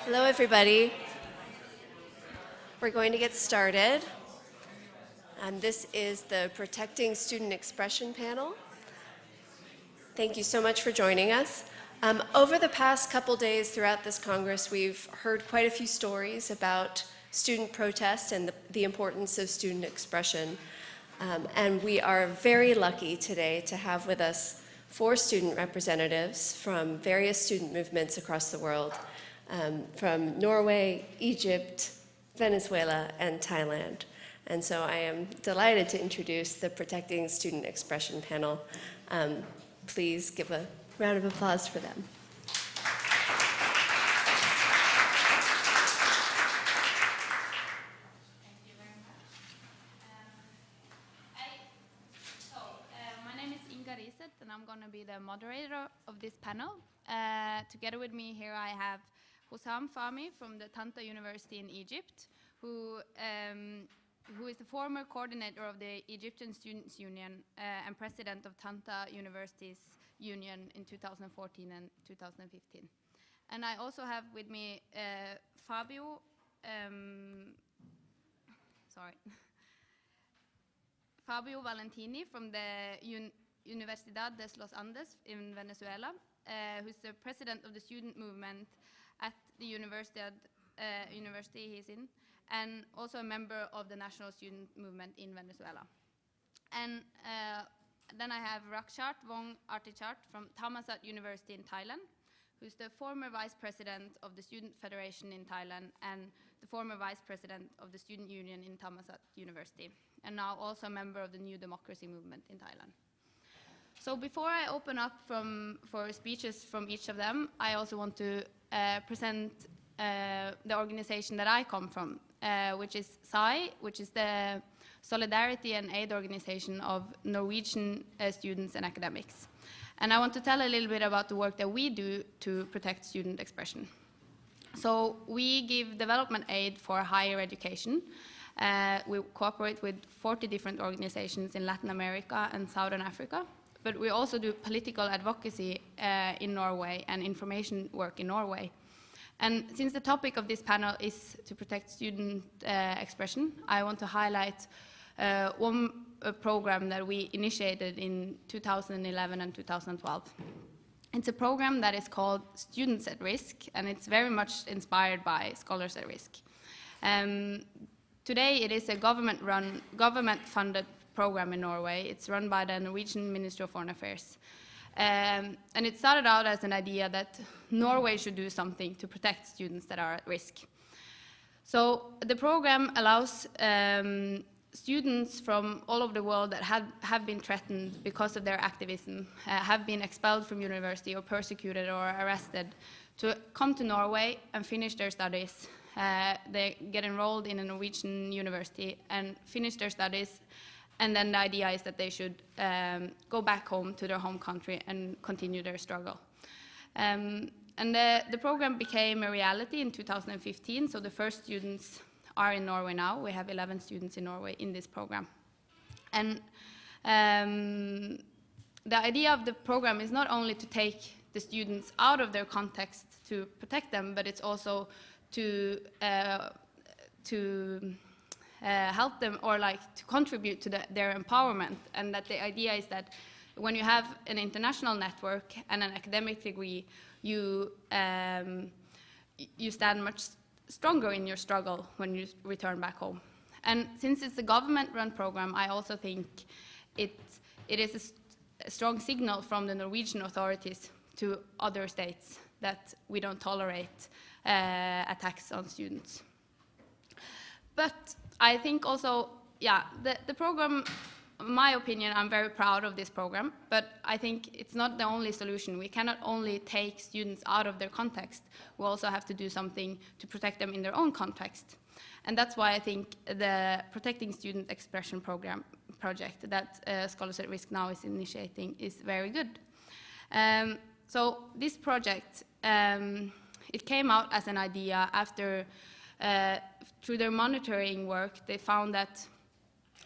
Hello, everybody. We're going to get started. This is the Protecting Student Expression panel. Thank you so much for joining us. Over the past couple days throughout this Congress, we've heard quite a few stories about student protest and the importance of student expression. And we are very lucky today to have with us 4 student representatives from various student movements across the world. From Norway, Egypt, Venezuela, and Thailand. And so I am delighted to introduce the Protecting Student Expression panel. Please give a round of applause for them. Thank you very much. My name is Inga Riseth, and I'm going to be the moderator of this panel. Together with me here I have Hussam Fahmy from the Tanta University in Egypt, who is the former coordinator of the Egyptian Students' Union and president of Tanta University's Union in 2014 and 2015. And I also have with me Fabio, Fabio Valentini from the Universidad de los Andes in Venezuela, who's the president of the student movement at the Universidad university he's in, and also a member of the national student movement in Venezuela. And then I have Rackchart, Wong-Arthichart from Thammasat University in Thailand, who's the former vice president of the Student Federation in Thailand and the former vice president of the Student Union in Thammasat University, and now also a member of the New Democracy movement in Thailand. So before I open up for speeches from each of them, I also want to present the organization that I come from, which is SAIH, which is the Solidarity and Aid Organization of Norwegian students and academics. And I want to tell a little bit about the work that we do to protect student expression. So we give development aid for higher education. We cooperate with 40 different organizations in Latin America and Southern Africa. But we also do political advocacy in Norway and information work in Norway. And since the topic of this panel is to protect student expression, I want to highlight one program that we initiated in 2011 and 2012. It's a program that is called Students at Risk, and it's very much inspired by Scholars at Risk. Today it is a government-funded program in Norway. It's run by the Norwegian Ministry of Foreign Affairs. And it started out as an idea that Norway should do something to protect students that are at risk. So the program allows students from all over the world that have been threatened because of their activism, have been expelled from university or persecuted or arrested, to come to Norway and finish their studies. They get enrolled in a Norwegian university and finish their studies. And then the idea is that they should go back home to their home country and continue their struggle. And the program became a reality in 2015, so the first students are in Norway now. We have 11 students in Norway in this program. And the idea of the program is not only to take the students out of their context to protect them, but it's also to help them, or to contribute to their empowerment. And that the idea is that when you have an international network and an academic degree, you stand much stronger in your struggle when you return back home. And since it's a government-run program, I also think it is a strong signal from the Norwegian authorities to other states that we don't tolerate attacks on students. But I think also, the program, in my opinion, I'm very proud of this program, but I think it's not the only solution. We cannot only take students out of their context. We also have to do something to protect them in their own context. And that's why I think the Protecting Student Expression project that Scholars at Risk now is initiating is very good. So this project, it came out as an idea after through their monitoring work, they found that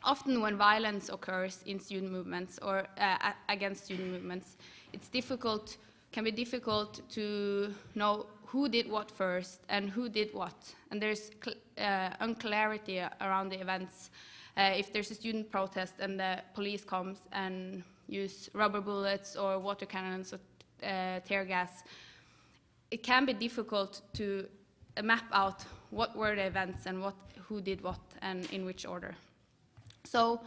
often when violence occurs in student movements or against student movements, can be difficult to know who did what first and who did what. And there's unclarity around the events. If there's a student protest and the police comes and use rubber bullets or water cannons or tear gas, it can be difficult to map out what were the events and who did what and in which order. So,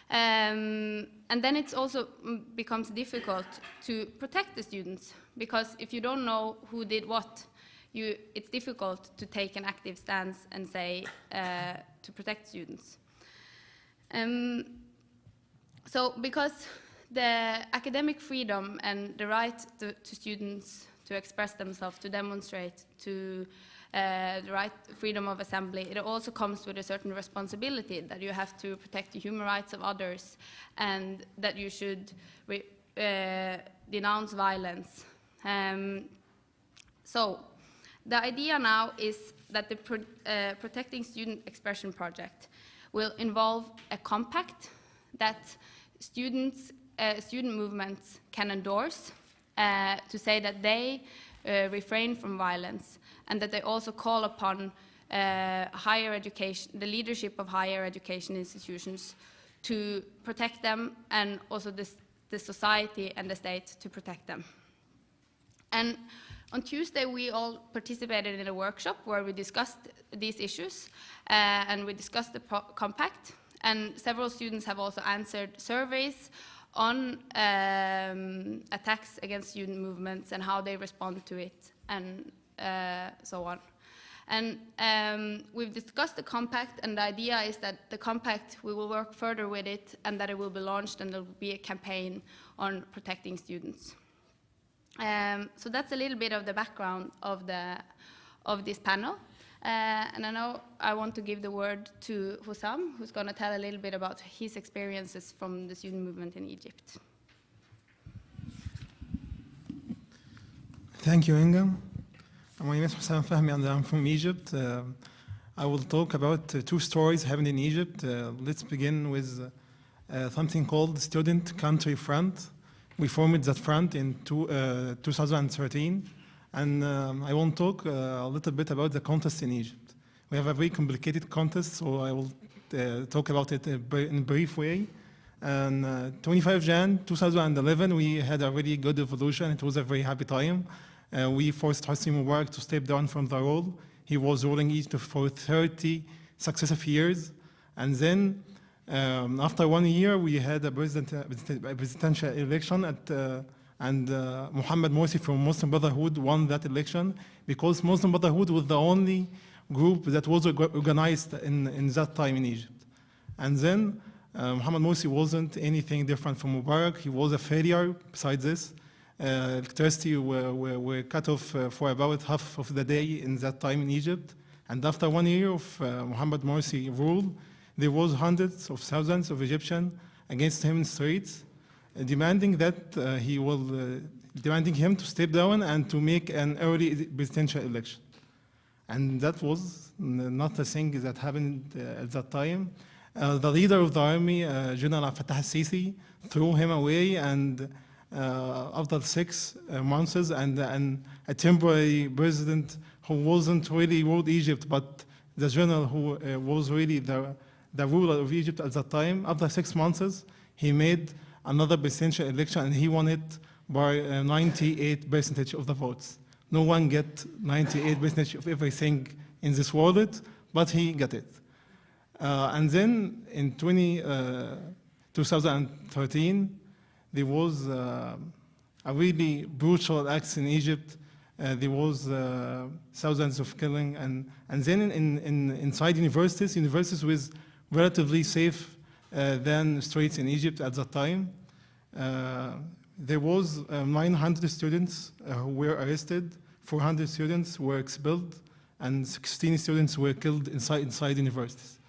and then it also becomes difficult to protect the students, because if you don't know who did what, it's difficult to take an active stance and say to protect students. So because the academic freedom and the right to students to express themselves, to demonstrate, to the right freedom of assembly, it also comes with a certain responsibility that you have to protect the human rights of others and that you should denounce violence. So the idea now is that the Protecting Student Expression project will involve a compact that student movements can endorse to say that they refrain from violence, and that they also call upon higher education, the leadership of higher education institutions to protect them, and also the society and the state to protect them. And on Tuesday, we all participated in a workshop where we discussed these issues, and we discussed the compact, and several students have also answered surveys on attacks against student movements and how they respond to it, and so on. And we've discussed the compact, and the idea is that the compact, we will work further with it, and that it will be launched, and there will be a campaign on protecting students. So that's a little bit of the background of this panel. And I know I want to give the word to Hussam, who's going to tell a little bit about his experiences from the student movement in Egypt. Thank you, Inga. My name is Hussam Fahmi, and I'm from Egypt. I will talk about two stories happened in Egypt. Let's begin with something called Student Country Front. We formed that front in 2013. And I want to talk a little bit about the contest in Egypt. We have a very complicated contest, so I will talk about it in a brief way. And 25 Jan 2011, we had a really good evolution. It was a very happy time. We forced Hosni Mubarak to step down from the role. He was ruling Egypt for 30 successive years. And then, after 1 year, we had a presidential election and Mohammed Morsi from Muslim Brotherhood won that election, because Muslim Brotherhood was the only group that was organized in that time in Egypt. And then Mohammed Morsi wasn't anything different from Mubarak. He was a failure. Besides this, electricity were cut off for about half of the day in that time in Egypt. And after 1 year of Mohammed Morsi rule, there was hundreds of thousands of Egyptians against him in the streets, demanding that demanding him to step down and to make an early presidential election. And that was not a thing that happened at that time. The leader of the army, General Fattah al-Sisi, threw him away, and after 6 months, and a temporary president who wasn't really ruled Egypt, but the general who was really the ruler of Egypt at that time, after 6 months, he made another presidential election, and he won it by 98% of the votes. No one get 98% of everything in this world, but he got it. And then in 2013, there was a really brutal acts in Egypt. There was thousands of killing, and then inside universities with relatively safe than streets in Egypt at that time. There was 900 students who were arrested, 400 students were expelled, and 16 students were killed inside universities.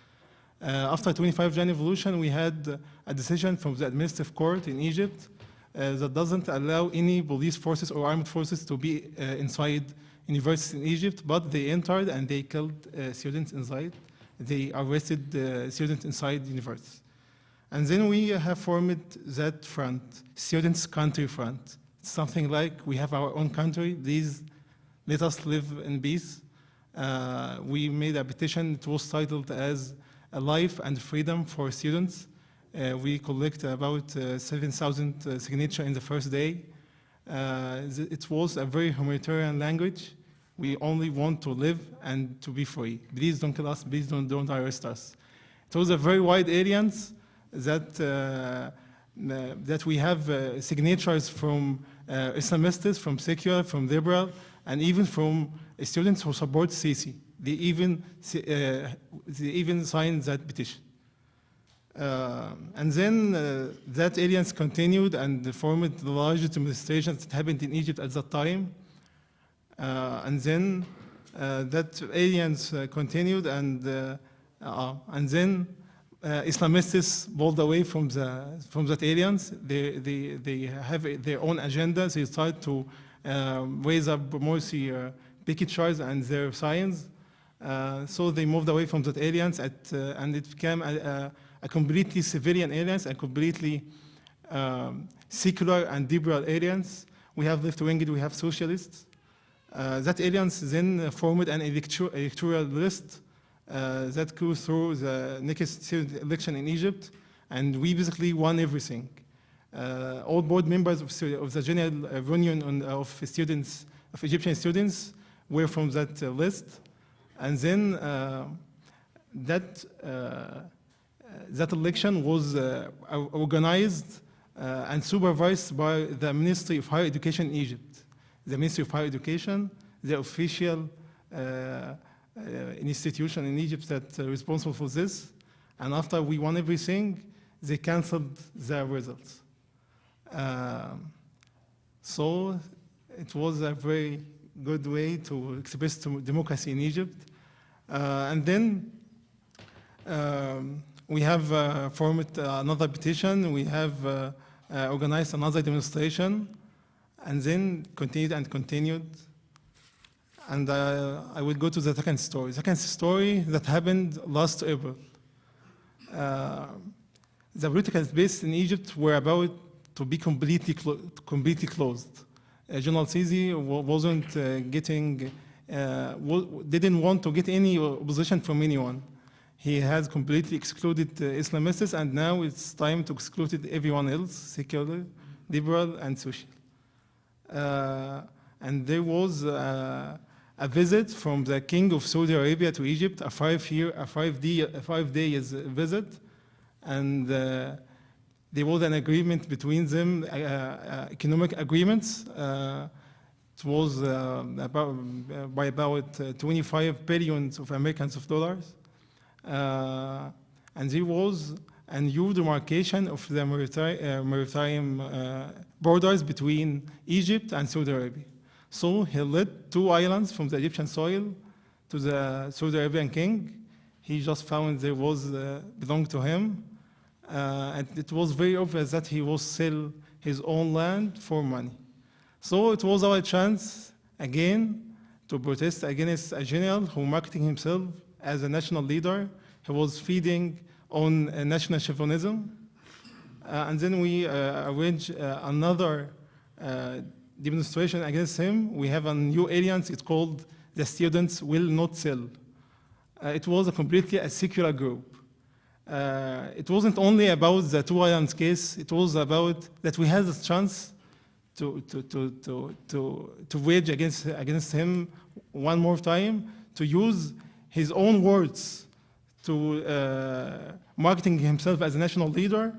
After 25 Jan revolution, we had a decision from the administrative court in Egypt that doesn't allow any police forces or armed forces to be inside universities in Egypt, but they entered and they killed students inside. They arrested students inside universities. And then we have formed that front, Students' Country Front. It's something like we have our own country. These let us live in peace. We made a petition. It was titled as a Life and Freedom for Students. We collect about 7,000 signatures in the first day. It was a very humanitarian language. We only want to live and to be free. Please don't kill us. Please don't arrest us. It was a very wide audience that that we have signatures from Islamists, from secular, from liberal, and even from students who support Sisi. They even signed that petition. And then that audience continued and formed the largest demonstrations that happened in Egypt at that time. And then that audience continued, and then Islamists pulled away from that audience. They have their own agenda. They start to raise up more pictures and their science. So they moved away from that audience, and it became a completely civilian audience, a completely secular and liberal audience. We have left-winged, we have socialists. That audience then formed an electoral list that goes through the next election in Egypt, and we basically won everything. All board members of the General Union of Students, of Egyptian students, were from that list, and then that election was organized and supervised by the Ministry of Higher Education in Egypt. The Ministry of Higher Education, the official institution in Egypt that's responsible for this. And after we won everything, they canceled the results. So it was a very good way to express democracy in Egypt. And then we have formed another petition. We have organized another demonstration, and then continued. And I will go to the second story. Second story that happened last April. The political space in Egypt were about to be completely closed. General Sisi wasn't didn't want to get any opposition from anyone. He has completely excluded Islamists, and now it's time to exclude everyone else, secular, liberal, and social. And there was a visit from the King of Saudi Arabia to Egypt, a 5 days visit, and there was an agreement between them, economic agreements. It was by about 25 billion of American dollars. And there was a new demarcation of the maritime borders between Egypt and Saudi Arabia. So he led 2 islands from the Egyptian soil to the Saudi Arabian king. He just found there was belonged to him. And it was very obvious that he was sell his own land for money. So it was our chance again to protest against a general who marketing himself as a national leader. He was feeding on national chauvinism. And then we arranged another demonstration against him. We have a new alliance. It's called The Students Will Not Sell. It was completely a secular group. It wasn't only about the 2 islands case. It was about that we had a chance to wage against him one more time, to use his own words to marketing himself as a national leader,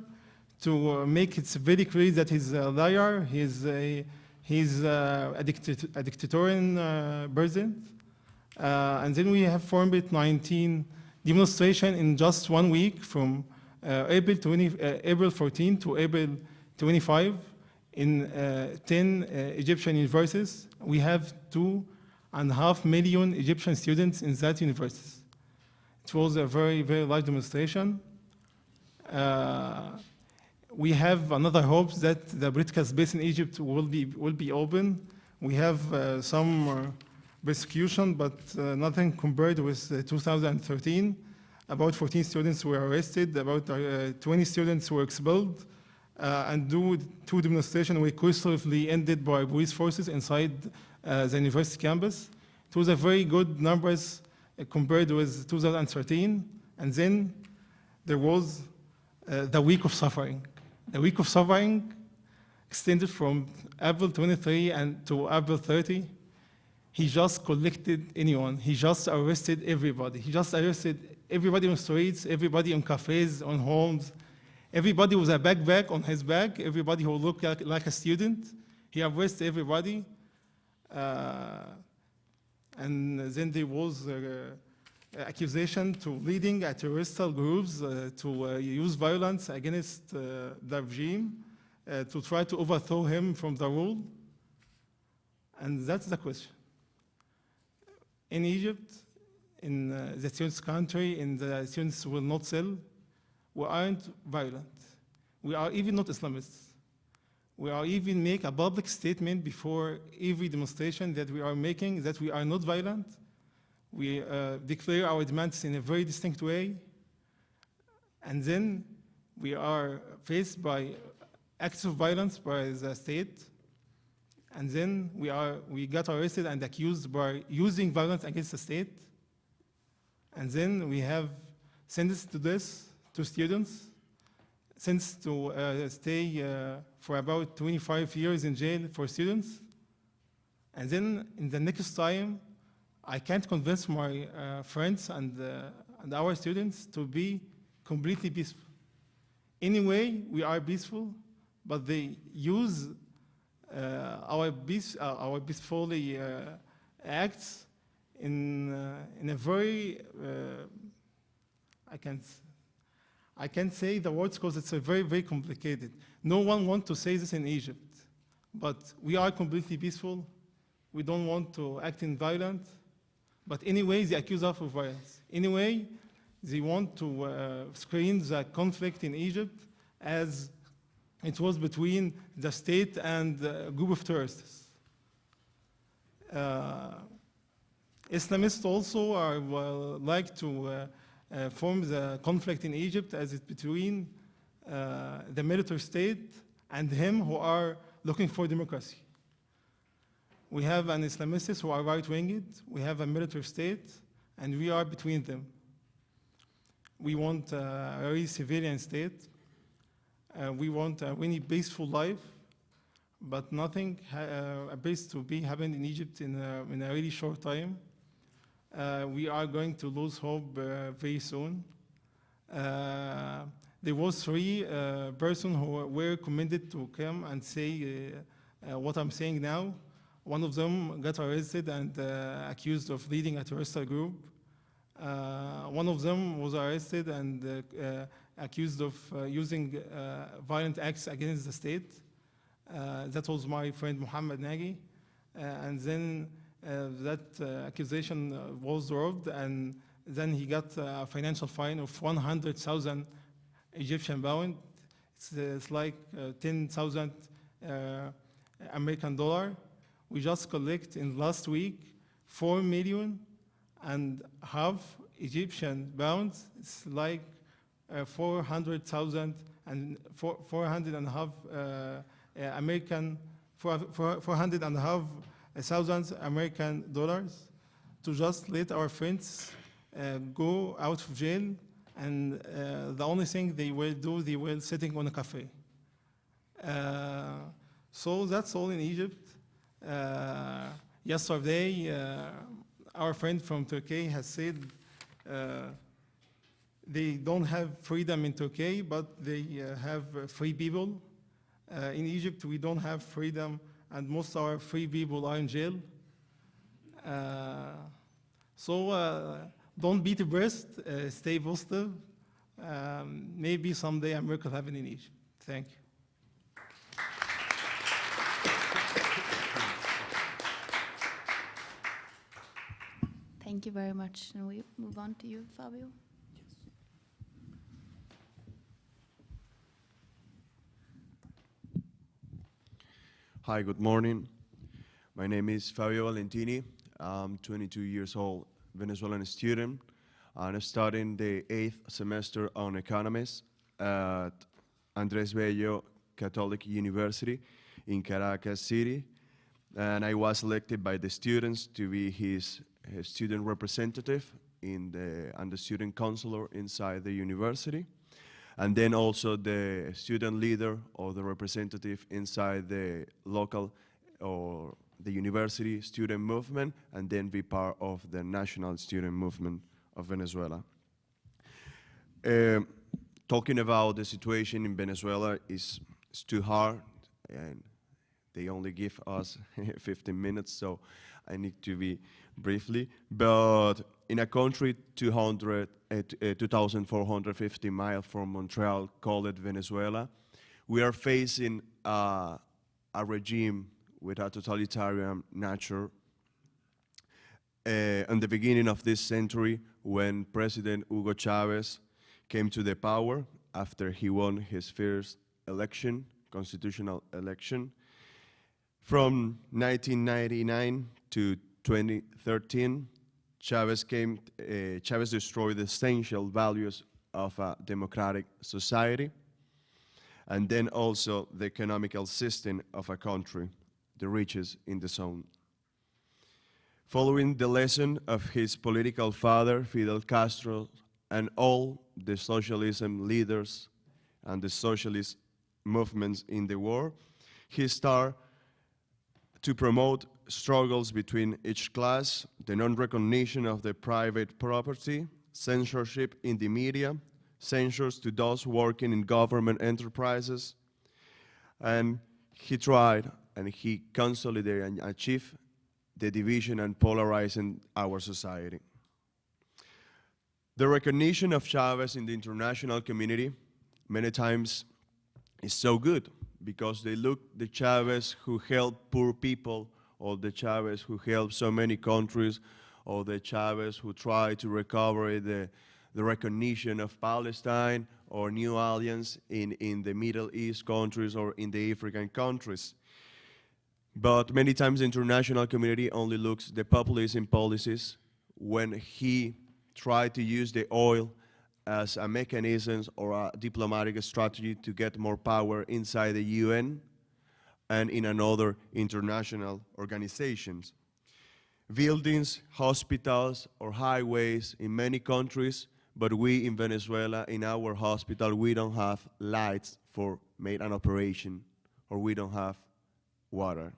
to make it very clear that he's a liar, he's a dictatorial president. And then we have formed 19 demonstrations in just 1 week, from April 14 to April 25 in 10 Egyptian universities. We have 2.5 million Egyptian students in that university. It was a very, very large demonstration. We have another hope that the political space in Egypt will be open. We have some persecution, but nothing compared with 2013. About 14 students were arrested, about 20 students were expelled, and 2 demonstrations were coercively ended by police forces inside the university campus. It was a very good numbers compared with 2013. And then there was the week of suffering. The week of suffering extended from April 23 and to April 30. He just collected anyone. He just arrested everybody. He just arrested everybody on streets, everybody in cafes, on homes, everybody with a backpack on his back, everybody who looked like a student. He arrested everybody. And then there was accusation to leading a terrorist groups to use violence against the regime to try to overthrow him from the rule. And that's the question. In Egypt, in the students' country, in the students will not sell, we aren't violent. We are even not Islamists. We are even make a public statement before every demonstration that we are making that we are not violent. We declare our demands in a very distinct way. And then we are faced by acts of violence by the state. And then we got arrested and accused by using violence against the state. And then we have sentenced to this to students, sentenced to stay for about 25 years in jail for students. And then in the next time, I can't convince my friends and our students to be completely peaceful. Anyway, we are peaceful, but they use our peacefully acts in a very I can't say the words because it's a very, very complicated. No one wants to say this in Egypt, but we are completely peaceful. We don't want to act in violence, but anyway, they accuse us of violence. Anyway, they want to screen the conflict in Egypt as it was between the state and a group of terrorists. Islamists also are like to form the conflict in Egypt as it's between the military state and him who are looking for democracy. We have an Islamists who are right-winged, we have a military state, and we are between them. We want a very civilian state. We want a really peaceful life, but nothing appears to be happening in Egypt in a really short time. We are going to lose hope very soon. There was 3 persons who were commended to come and say what I'm saying now. One of them got arrested and accused of leading a terrorist group. One of them was arrested and accused of using violent acts against the state. That was my friend Muhammad Nagy. And then that accusation was dropped, and then he got a financial fine of 100,000 Egyptian pound. It's like 10,000 American dollar. We just collect in last week 4.5 million Egyptian pounds. It's like 400,000 and 400.5 American, 400.5 American dollars to just let our friends go out of jail, and the only thing they will do, they will sitting on a cafe. So that's all in Egypt. Yesterday, our friend from Turkey has said they don't have freedom in Turkey, but they have free people. In Egypt, we don't have freedom, and most of our free people are in jail. So don't be depressed, stay positive. Maybe someday a miracle happen in Egypt. Thank you. Thank you very much. And we move on to you, Fabio. Hi, good morning. My name is Fabio Valentini. I'm 22 years old, Venezuelan student. I'm studying the 8th semester on economics at Andrés Bello Católica University in Caracas City. and I was elected by the students to be his student representative and the student counselor inside the university, and then also the student leader or the representative inside the local or the university student movement, and then be part of the national student movement of Venezuela. Talking about the situation in Venezuela is too hard, and they only give us 15 minutes, so I need to be briefly. But in a country 2,450 miles from Montreal called Venezuela, we are facing a regime with a totalitarian nature. In the beginning of this century, when President Hugo Chavez came to the power after he won his first election, constitutional election, from 1999 to 2013, Chavez destroyed the essential values of a democratic society, and then also the economical system of a country, the richest in the zone. Following the lesson of his political father, Fidel Castro, and all the socialism leaders and the socialist movements in the world, he started to promote struggles between each class, the non-recognition of the private property, censorship in the media, censures to those working in government enterprises, and he tried and he consolidated and achieved the division and polarizing our society. The recognition of Chavez in the international community many times is so good because they look the Chavez who helped poor people, or the Chavez who helped so many countries, or the Chavez who tried to recover the recognition of Palestine or new alliance in the Middle East countries or in the African countries. But many times the international community only looks the populism policies when he tried to use the oil as a mechanism or a diplomatic strategy to get more power inside the UN and in another international organizations. Buildings, hospitals, or highways in many countries, but we in Venezuela, in our hospital, we don't have lights for make an operation, or we don't have water.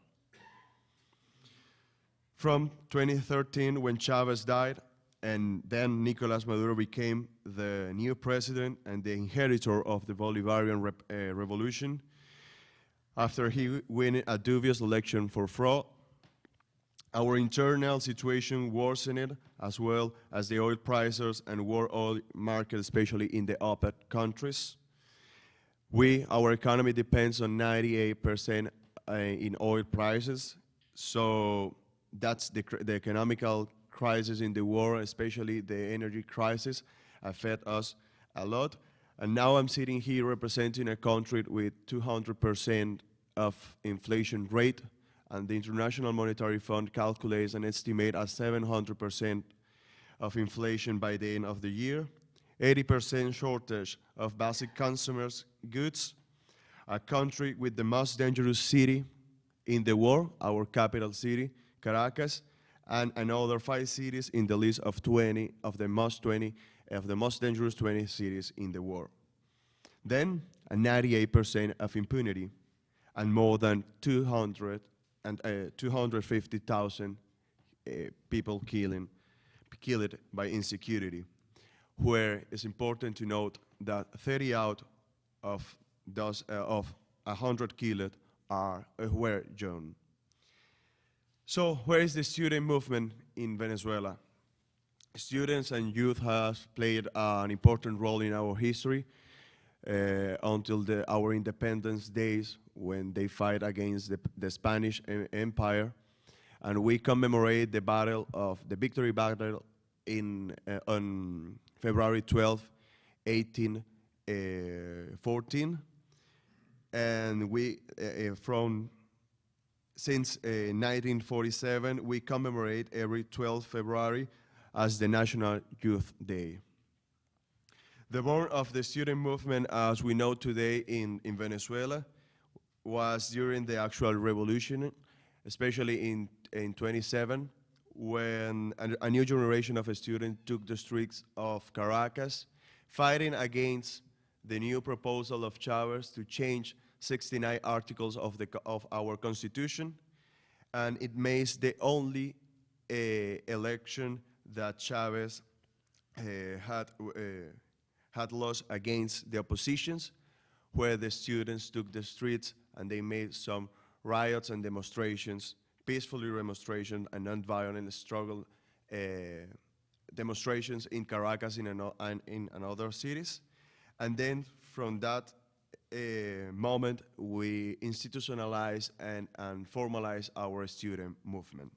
From 2013, when Chavez died, and then Nicolas Maduro became the new president and the inheritor of the Bolivarian revolution, after he won a dubious election for fraud, our internal situation worsened, as well as the oil prices and world oil market, especially in the OPEC countries. Our economy depends on 98% in oil prices, so that's the economical crisis in the world, especially the energy crisis, affect us a lot. And now I'm sitting here representing a country with 200% of inflation rate, and the International Monetary Fund calculates and estimates a 700% of inflation by the end of the year, 80% shortage of basic consumers goods, a country with the most dangerous city in the world, our capital city, Caracas, and another 5 cities in the list of the most dangerous 20 cities in the world. Then a 98% of impunity and more than 250,000 people killed by insecurity, where it's important to note that 30 out of those of 100 killed were young. So where is the student movement in Venezuela? Students and youth have played an important role in our history until our independence days, when they fight against the Spanish Empire. And we commemorate the victory battle on February 12, 1814. And since 1947, we commemorate every 12th February as the National Youth Day. The birth of the student movement, as we know today in Venezuela, was during the actual revolution, especially in 27, when a new generation of students took the streets of Caracas, fighting against the new proposal of Chavez to change 69 articles of our Constitution, and it makes the only election that Chavez had lost against the oppositions, where the students took the streets and they made some riots and demonstrations, peacefully demonstrations and non-violent struggle demonstrations in Caracas and in other cities. And then from that moment, we institutionalized and formalized our student movement.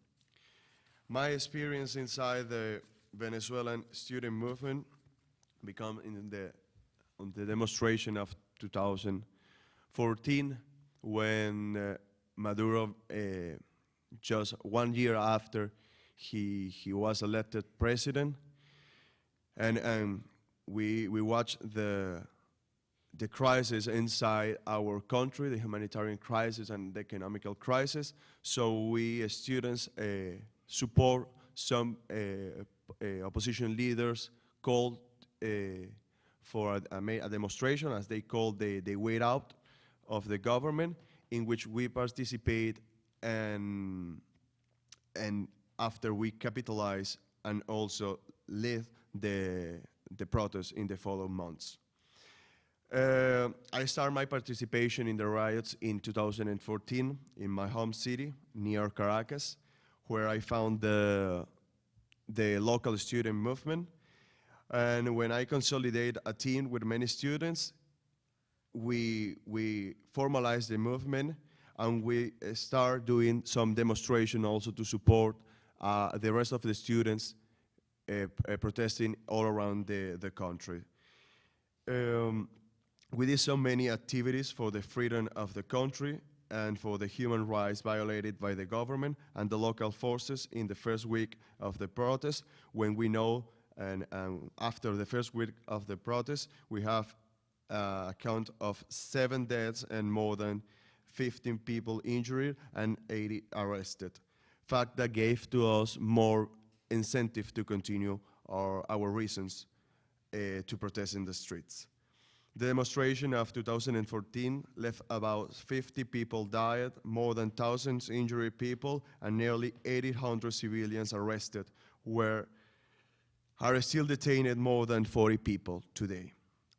My experience inside the Venezuelan student movement became on the demonstration of 2014, when Maduro, just 1 year after he was elected president, and we watched the crisis inside our country, the humanitarian crisis and the economical crisis. So we students support some opposition leaders called for a demonstration, as they called the way out of the government, in which we participate, and after we capitalize and also lead the protests in the following months. I started my participation in the riots in 2014 in my home city near Caracas, where I found the local student movement. And when I consolidate a team with many students, we formalize the movement, and we start doing some demonstration also to support the rest of the students protesting all around the country. We did so many activities for the freedom of the country and for the human rights violated by the government and the local forces in the first week of the protest, when we know, and after the first week of the protest, we have a count of 7 deaths and more than 15 people injured and 80 arrested. Fact that gave to us more incentive to continue our reasons to protest in the streets. The demonstration of 2014 left about 50 people died, more than 1,000 injured people, and nearly 800 civilians arrested, where are still detained more than 40 people today.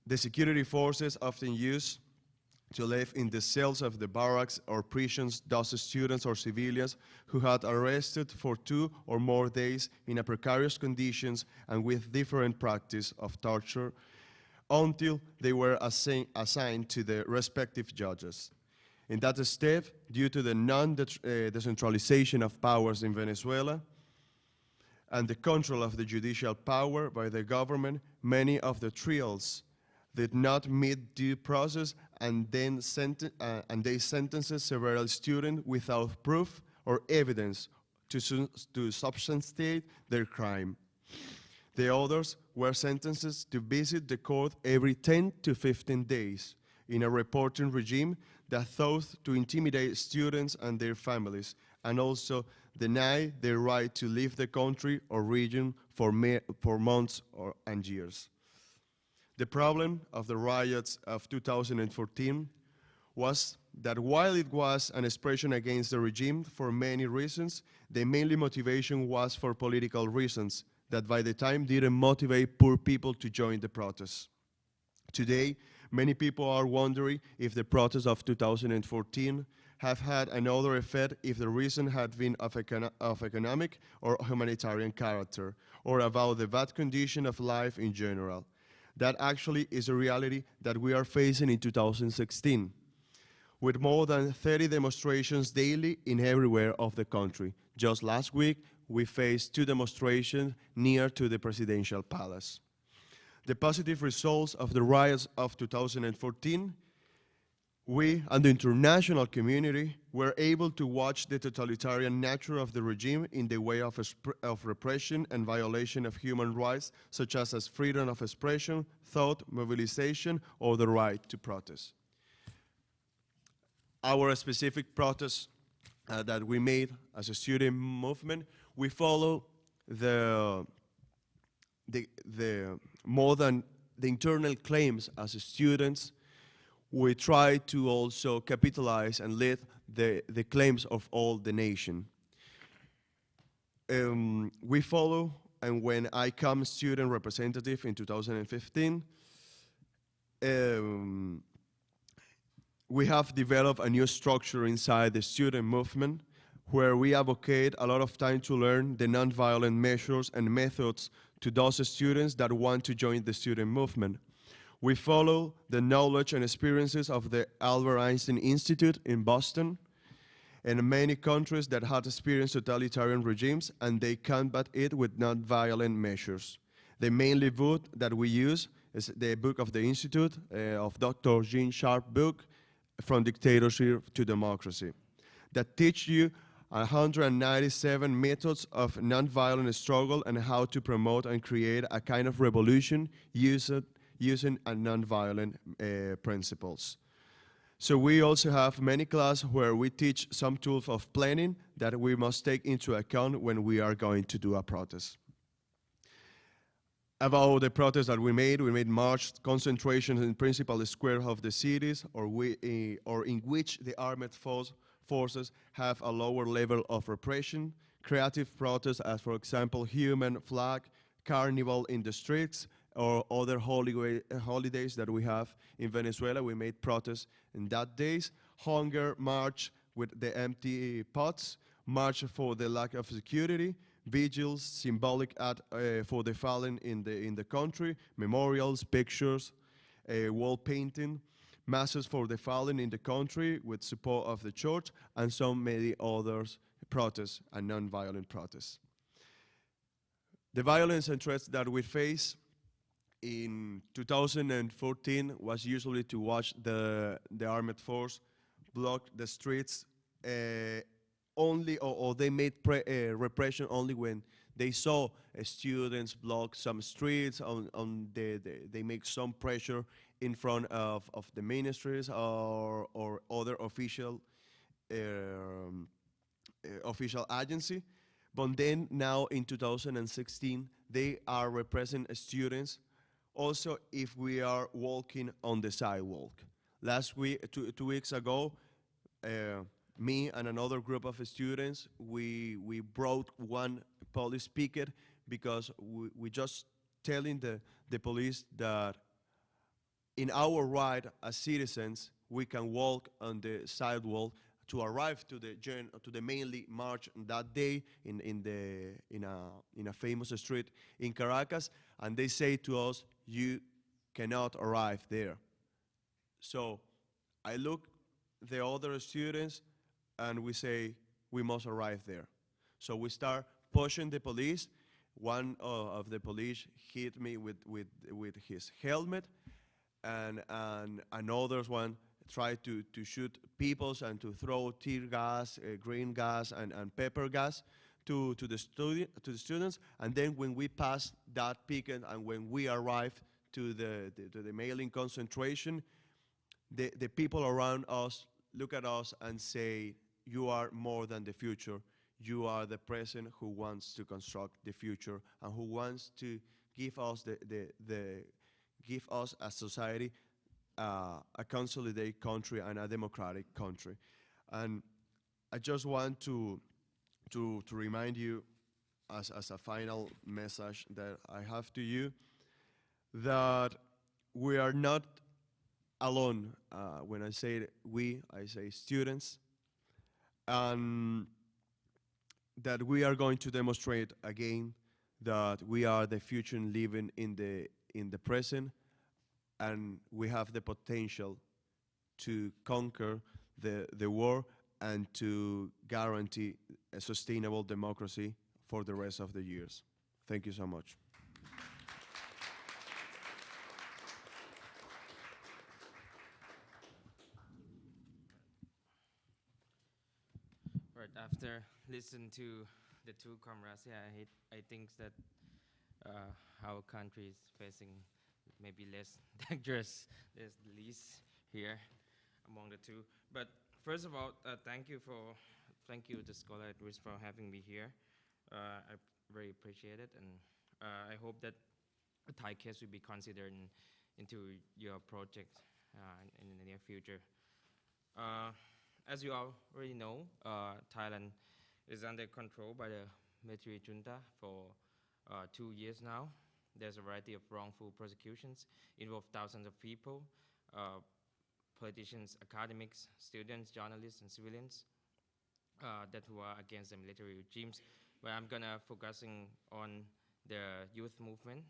The security forces often use to live in the cells of the barracks or prisons those students or civilians who had arrested for 2 or more days in a precarious conditions and with different practice of torture, until they were assigned to the respective judges. In that step, due to the non-decentralization of powers in Venezuela and the control of the judicial power by the government, many of the trials did not meet due process, and they sentenced several students without proof or evidence to substantiate their crime. The others were sentenced to visit the court every 10 to 15 days in a reporting regime that sought to intimidate students and their families, and also deny their right to leave the country or region for months and years. The problem of the riots of 2014 was that while it was an expression against the regime for many reasons, the mainly motivation was for political reasons that by the time didn't motivate poor people to join the protests. Today, many people are wondering if the protests of 2014 have had another effect, if the reason had been of economic or humanitarian character, or about the bad condition of life in general. That actually is a reality that we are facing in 2016, with more than 30 demonstrations daily in everywhere of the country. Just last week, we faced 2 demonstrations near to the presidential palace. The positive results of the riots of 2014, we and the international community were able to watch the totalitarian nature of the regime in the way of repression and violation of human rights, such as freedom of expression, thought, mobilization, or the right to protest. Our specific protests that we made as a student movement, we follow the more than the internal claims as students. We try to also capitalize and lead the claims of all the nation. We follow, and when I come student representative in 2015, we have developed a new structure inside the student movement where we advocate a lot of time to learn the nonviolent measures and methods to those students that want to join the student movement. We follow the knowledge and experiences of the Albert Einstein Institute in Boston and many countries that had experienced totalitarian regimes, and they combat it with nonviolent measures. The mainly book that we use is the book of the Institute of Dr. Jean Sharp book, From Dictatorship to Democracy, that teach you 197 methods of nonviolent struggle and how to promote and create a kind of revolution using a nonviolent principles. So we also have many classes where we teach some tools of planning that we must take into account when we are going to do a protest. About the protests that we made march concentrations in principal square of the cities, or in which the armed forces have a lower level of repression. Creative protests, as for example, human flag, carnival in the streets, or other holidays that we have in Venezuela. We made protests in that days. Hunger march with the empty pots, march for the lack of security, vigils, symbolic for the fallen in the country, memorials, pictures, wall painting, masses for the fallen in the country with support of the church, and so many others protests and non-violent protests. The violence and threats that we face in 2014 was usually to watch the armed force block the streets only, or they made repression only when they saw students block some streets, they make some pressure in front of the ministries or other official agency. But then now in 2016, they are repressing students also if we are walking on the sidewalk. Last week, 2 weeks ago, me and another group of students, we brought one police picket because we just telling the police that in our right as citizens, we can walk on the sidewalk to arrive to the mainly march that day in a famous street in Caracas, and they say to us, you cannot arrive there. So I look the other students and we say we must arrive there. So we start pushing the police. One of the police hit me with his helmet, and another one tried to shoot people and to throw tear gas, green gas, and pepper gas to the students. And then when we pass that picket and when we arrive to the mailing concentration, the people around us look at us and say, you are more than the future. You are the present who wants to construct the future and who wants to give us give us a society, a consolidated country and a democratic country. And I just want to remind you as a final message that I have to you that we are not alone. When I say we, I say students, and that we are going to demonstrate again that we are the future living in the present, and we have the potential to conquer the war and to guarantee a sustainable democracy for the rest of the years. Thank you so much. Right after listening to the two comrades, I think that our country is facing maybe less dangerous, there's the least here among the two. But first of all, thank you thank you to Scholar at Risk for having me here. I very appreciate it, and I hope that a Thai case will be considered into your project in the near future. As you already know, Thailand is under control by the military junta for 2 years now. There's a variety of wrongful prosecutions involve thousands of people, politicians, academics, students, journalists, and civilians that who are against the military regimes. But I'm gonna focusing on the youth movement,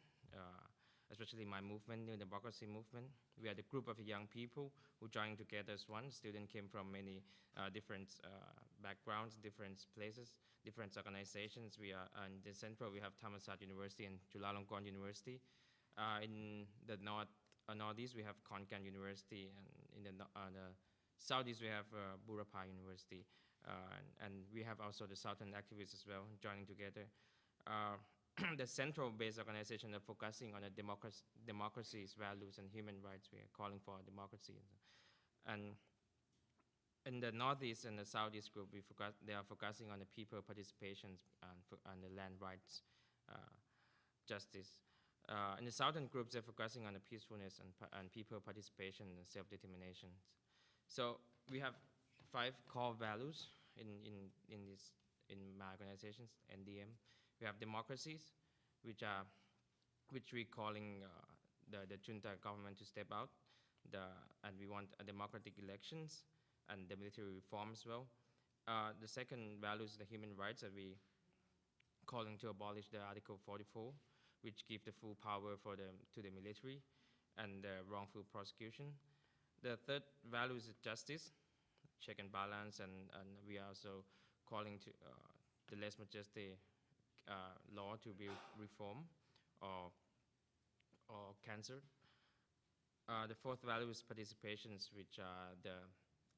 especially my movement, New Democracy Movement. We are the group of young people who joined together as one. Students came from many different backgrounds, different places, different organizations. We are in the central, we have Thammasat University and Chulalongkorn University. In the northeast, we have Konkan University, and in the southeast, we have Burapha University. And we have also the southern activists as well joining together. The central-based organization are focusing on the democracy's values and human rights. We are calling for democracy. And in the northeast and the southeast group, they are focusing on the people participation and the land rights, justice. In the southern groups, they're focusing on the peacefulness and people participation and self-determination. So we have 5 core values in my organizations, NDM. We have democracies, which we're calling the junta government to step out, and we want democratic elections and the military reform as well. The second value is the human rights that we calling to abolish the Article 44, which give the full power to the military and the wrongful prosecution. The third value is justice, check and balance, and we are also calling to the less majesty law to be reformed or cancelled. The fourth value is participations, which are the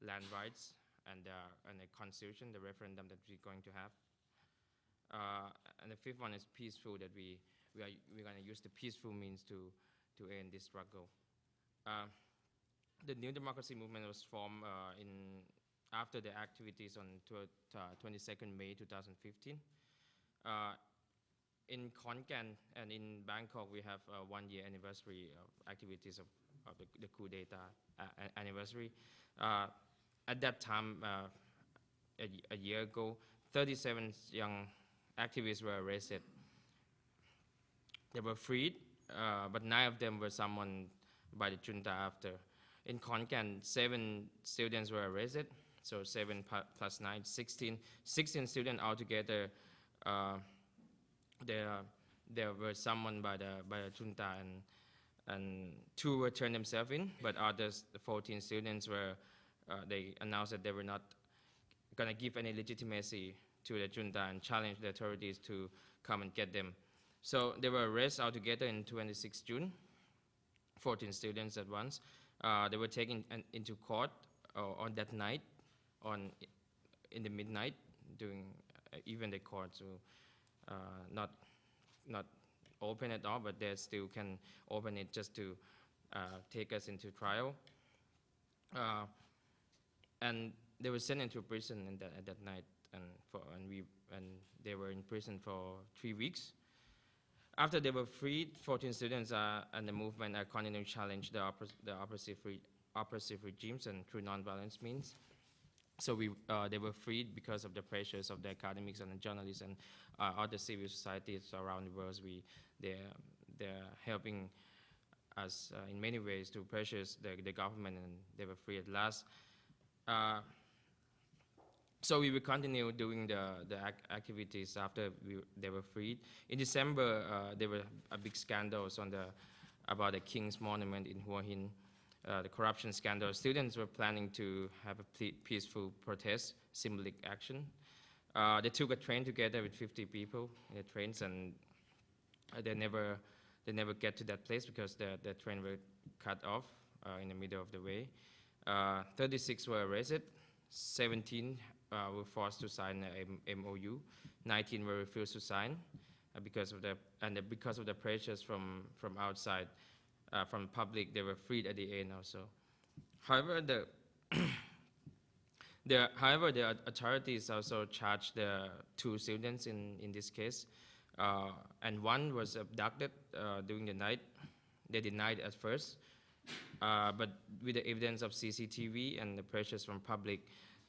land rights and the constitution, the referendum that we're going to have. And the fifth one is peaceful, that we're going to use the peaceful means to end this struggle. The New Democracy Movement was formed after the activities on 22nd May 2015. In Konkan and in Bangkok, we have a 1-year anniversary of activities of the coup d'etat anniversary. At that time, a year ago, 37 young activists were arrested. They were freed, but 9 of them were summoned by the junta after. In Konkan, 7 students were arrested, so 7 plus 9, 16 students altogether. They were summoned by the junta, and 2 were turned themselves in, but others, the 14 students, they announced that they were not going to give any legitimacy to the junta and challenge the authorities to come and get them. So they were arrested altogether in 26 June, 14 students at once. They were taken into court on that night, in the midnight, during even the court, so not open at all, but they still can open it just to take us into trial. And they were sent into prison at that night, and they were in prison for 3 weeks. After they were freed, 14 students and the movement are continuing to challenge the oppressive regimes and through non-violence means. So they were freed because of the pressures of the academics and the journalists and other civil societies around the world. They're helping us in many ways to pressure the government, and they were free at last. So we will continue doing the activities after they were freed. In December, there were a big scandals about the King's Monument in Hua Hin, the corruption scandal. Students were planning to have a peaceful protest, symbolic action. They took a train together with 50 people in the trains, and they never get to that place because the train were cut off in the middle of the way. 36 were arrested, 17 were forced to sign a MOU, 19 were refused to sign because of the pressures from outside, from public. They were freed at the end also. However, However, the authorities also charged the 2 students in this case, and one was abducted during the night. They denied at first, but with the evidence of CCTV and the pressures from public,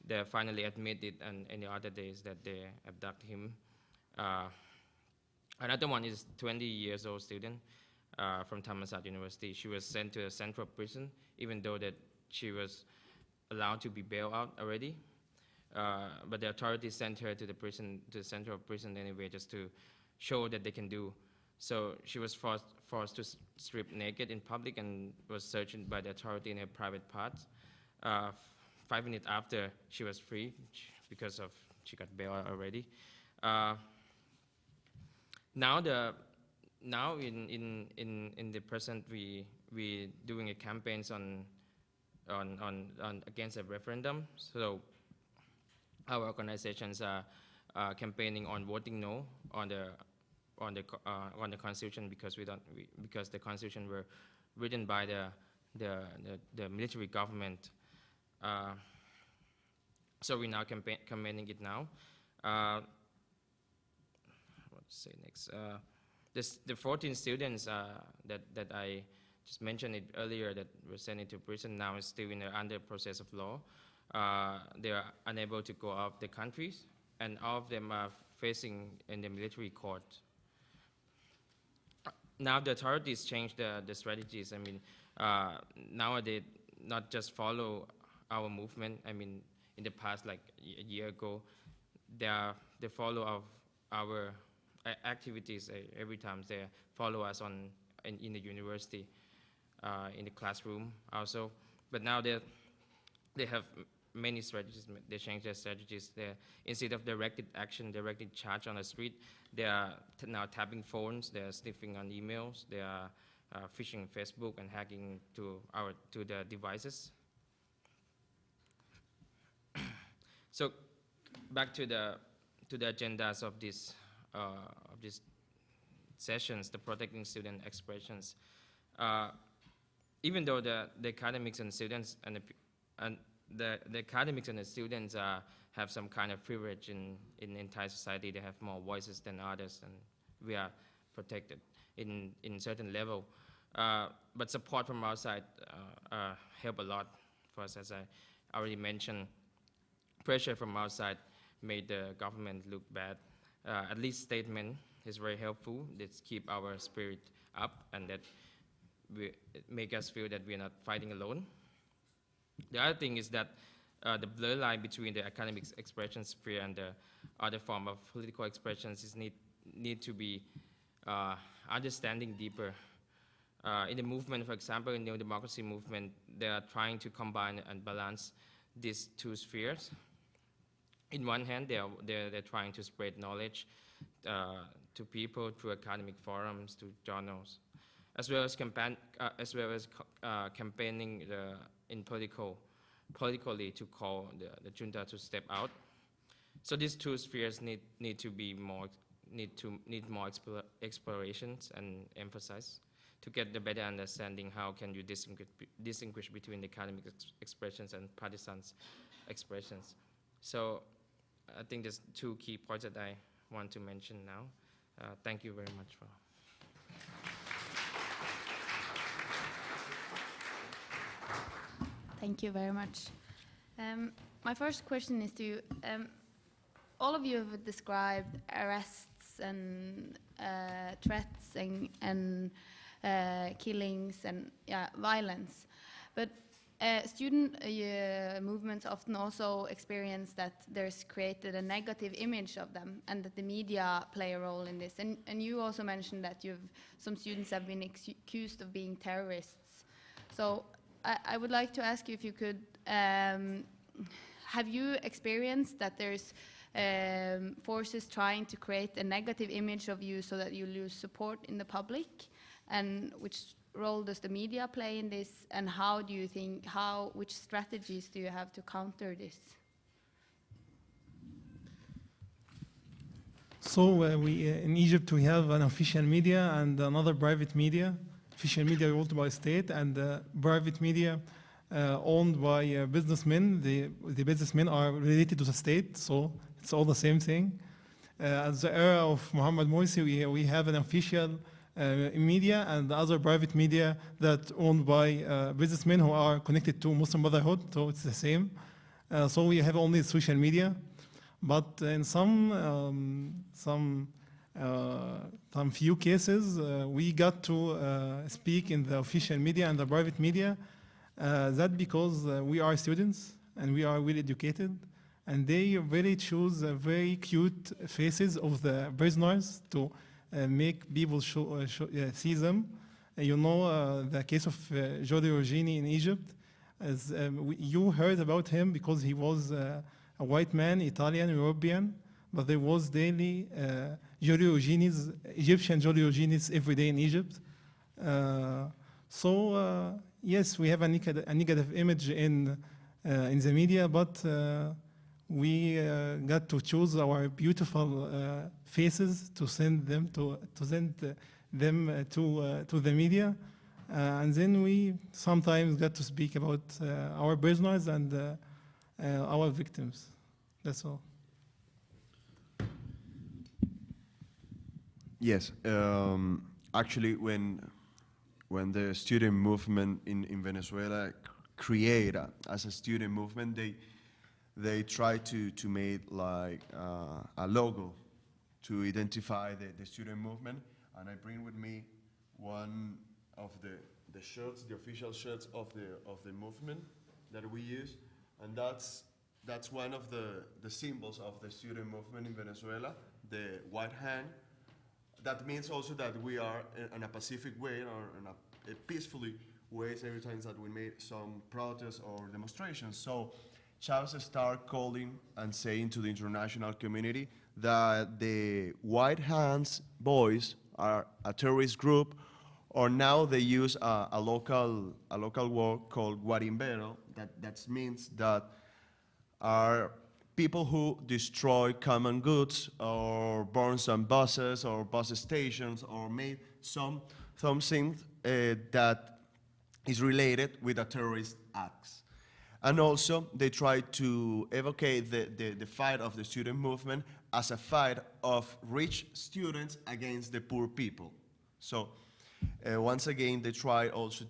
they finally admitted, and in the other days, that they abducted him. Another one is 20 years old student from Thammasat University. She was sent to a central prison, even though that she was allowed to be bailed out already. But the authorities sent her to the prison, to the central prison anyway, just to show that they can do. So she was forced to strip naked in public and was searched by the authority in her private parts. 5 minutes after, she was free because of she got bailed out already. Now in the present, we doing a campaigns on against a referendum. So our organizations are campaigning on voting no on the constitution, because because the constitution were written by the military government. So we're now campaigning it now. What to say next? The 14 students that I just mentioned it earlier that were sent into prison now is still under process of law. They are unable to go out of the countries, and all of them are facing in the military court. Now the authorities changed the strategies. I mean, now they not just follow our movement. I mean, in the past, like a year ago, they follow our activities every time. They follow us in the university, in the classroom also. But now they have many strategies. They change their strategies. Instead of directed action, directed charge on the street, they are now tapping phones. They are sniffing on emails. They are phishing Facebook and hacking to the devices. So back to the agendas of these sessions, the protecting student expressions. Even though the academics and students and the academics and the students have some kind of privilege in entire society, they have more voices than others, and we are protected in certain level. But support from outside help a lot for us, as I already mentioned. Pressure from outside made the government look bad. At least statement is very helpful. That keep our spirit up, and that make us feel that we are not fighting alone. The other thing is that the blur line between the academic expression sphere and the other form of political expressions is need to be understanding deeper. In the movement, for example, in the democracy movement, they are trying to combine and balance these 2 spheres. In one hand, they're trying to spread knowledge to people through academic forums, to journals, as well as campaigning politically to call the junta to step out. So these 2 spheres need more explorations and emphasis to get the better understanding how can you distinguish between the academic expressions and partisan expressions. So I think there's 2 key points that I want to mention now. Thank you very much for. Thank you very much. My first question is to you. All of you have described arrests and threats and killings and violence, but student movements often also experience that there's created a negative image of them, and that the media play a role in this. And you also mentioned that some students have been accused of being terrorists. So I would like to ask you if you could, have you experienced that there's forces trying to create a negative image of you so that you lose support in the public? And which role does the media play in this? And how do you think, which strategies do you have to counter this? So in Egypt, we have an official media and another private media. Official media ruled by state, and private media owned by businessmen. The businessmen are related to the state, so it's all the same thing. At the era of Muhammad Morsi, we have an official media and other private media that owned by businessmen who are connected to Muslim Brotherhood, so it's the same. So we have only social media, but in some few cases, we got to speak in the official media and the private media. That because we are students and we are well educated, and they really choose very cute faces of the prisoners to make people see them. You know the case of Giorgio Regini in Egypt. As you heard about him because he was a white man, Italian, European, but there was daily Giorgio Regini's, Egyptian Giorgio Regini's every day in Egypt. Yes, we have a negative image in the media, but we got to choose our beautiful faces to send them to the media, and then we sometimes got to speak about our prisoners and our victims. That's all. Yes, actually, when the student movement in Venezuela created as a student movement, they try to make like a logo to identify the student movement, and I bring with me one of the shirts, the official shirts of the movement that we use, and that's one of the symbols of the student movement in Venezuela, the white hand. That means also that we are in a pacific way or in a peacefully ways every time that we made some protests or demonstrations. So Chavez started calling and saying to the international community that the White Hands boys are a terrorist group, or now they use a local word called guarimbero, that means that are people who destroy common goods or burn some buses or bus stations or made something that is related with a terrorist acts. And also they try to evocate the fight of the student movement as a fight of rich students against the poor people. So once again, they try also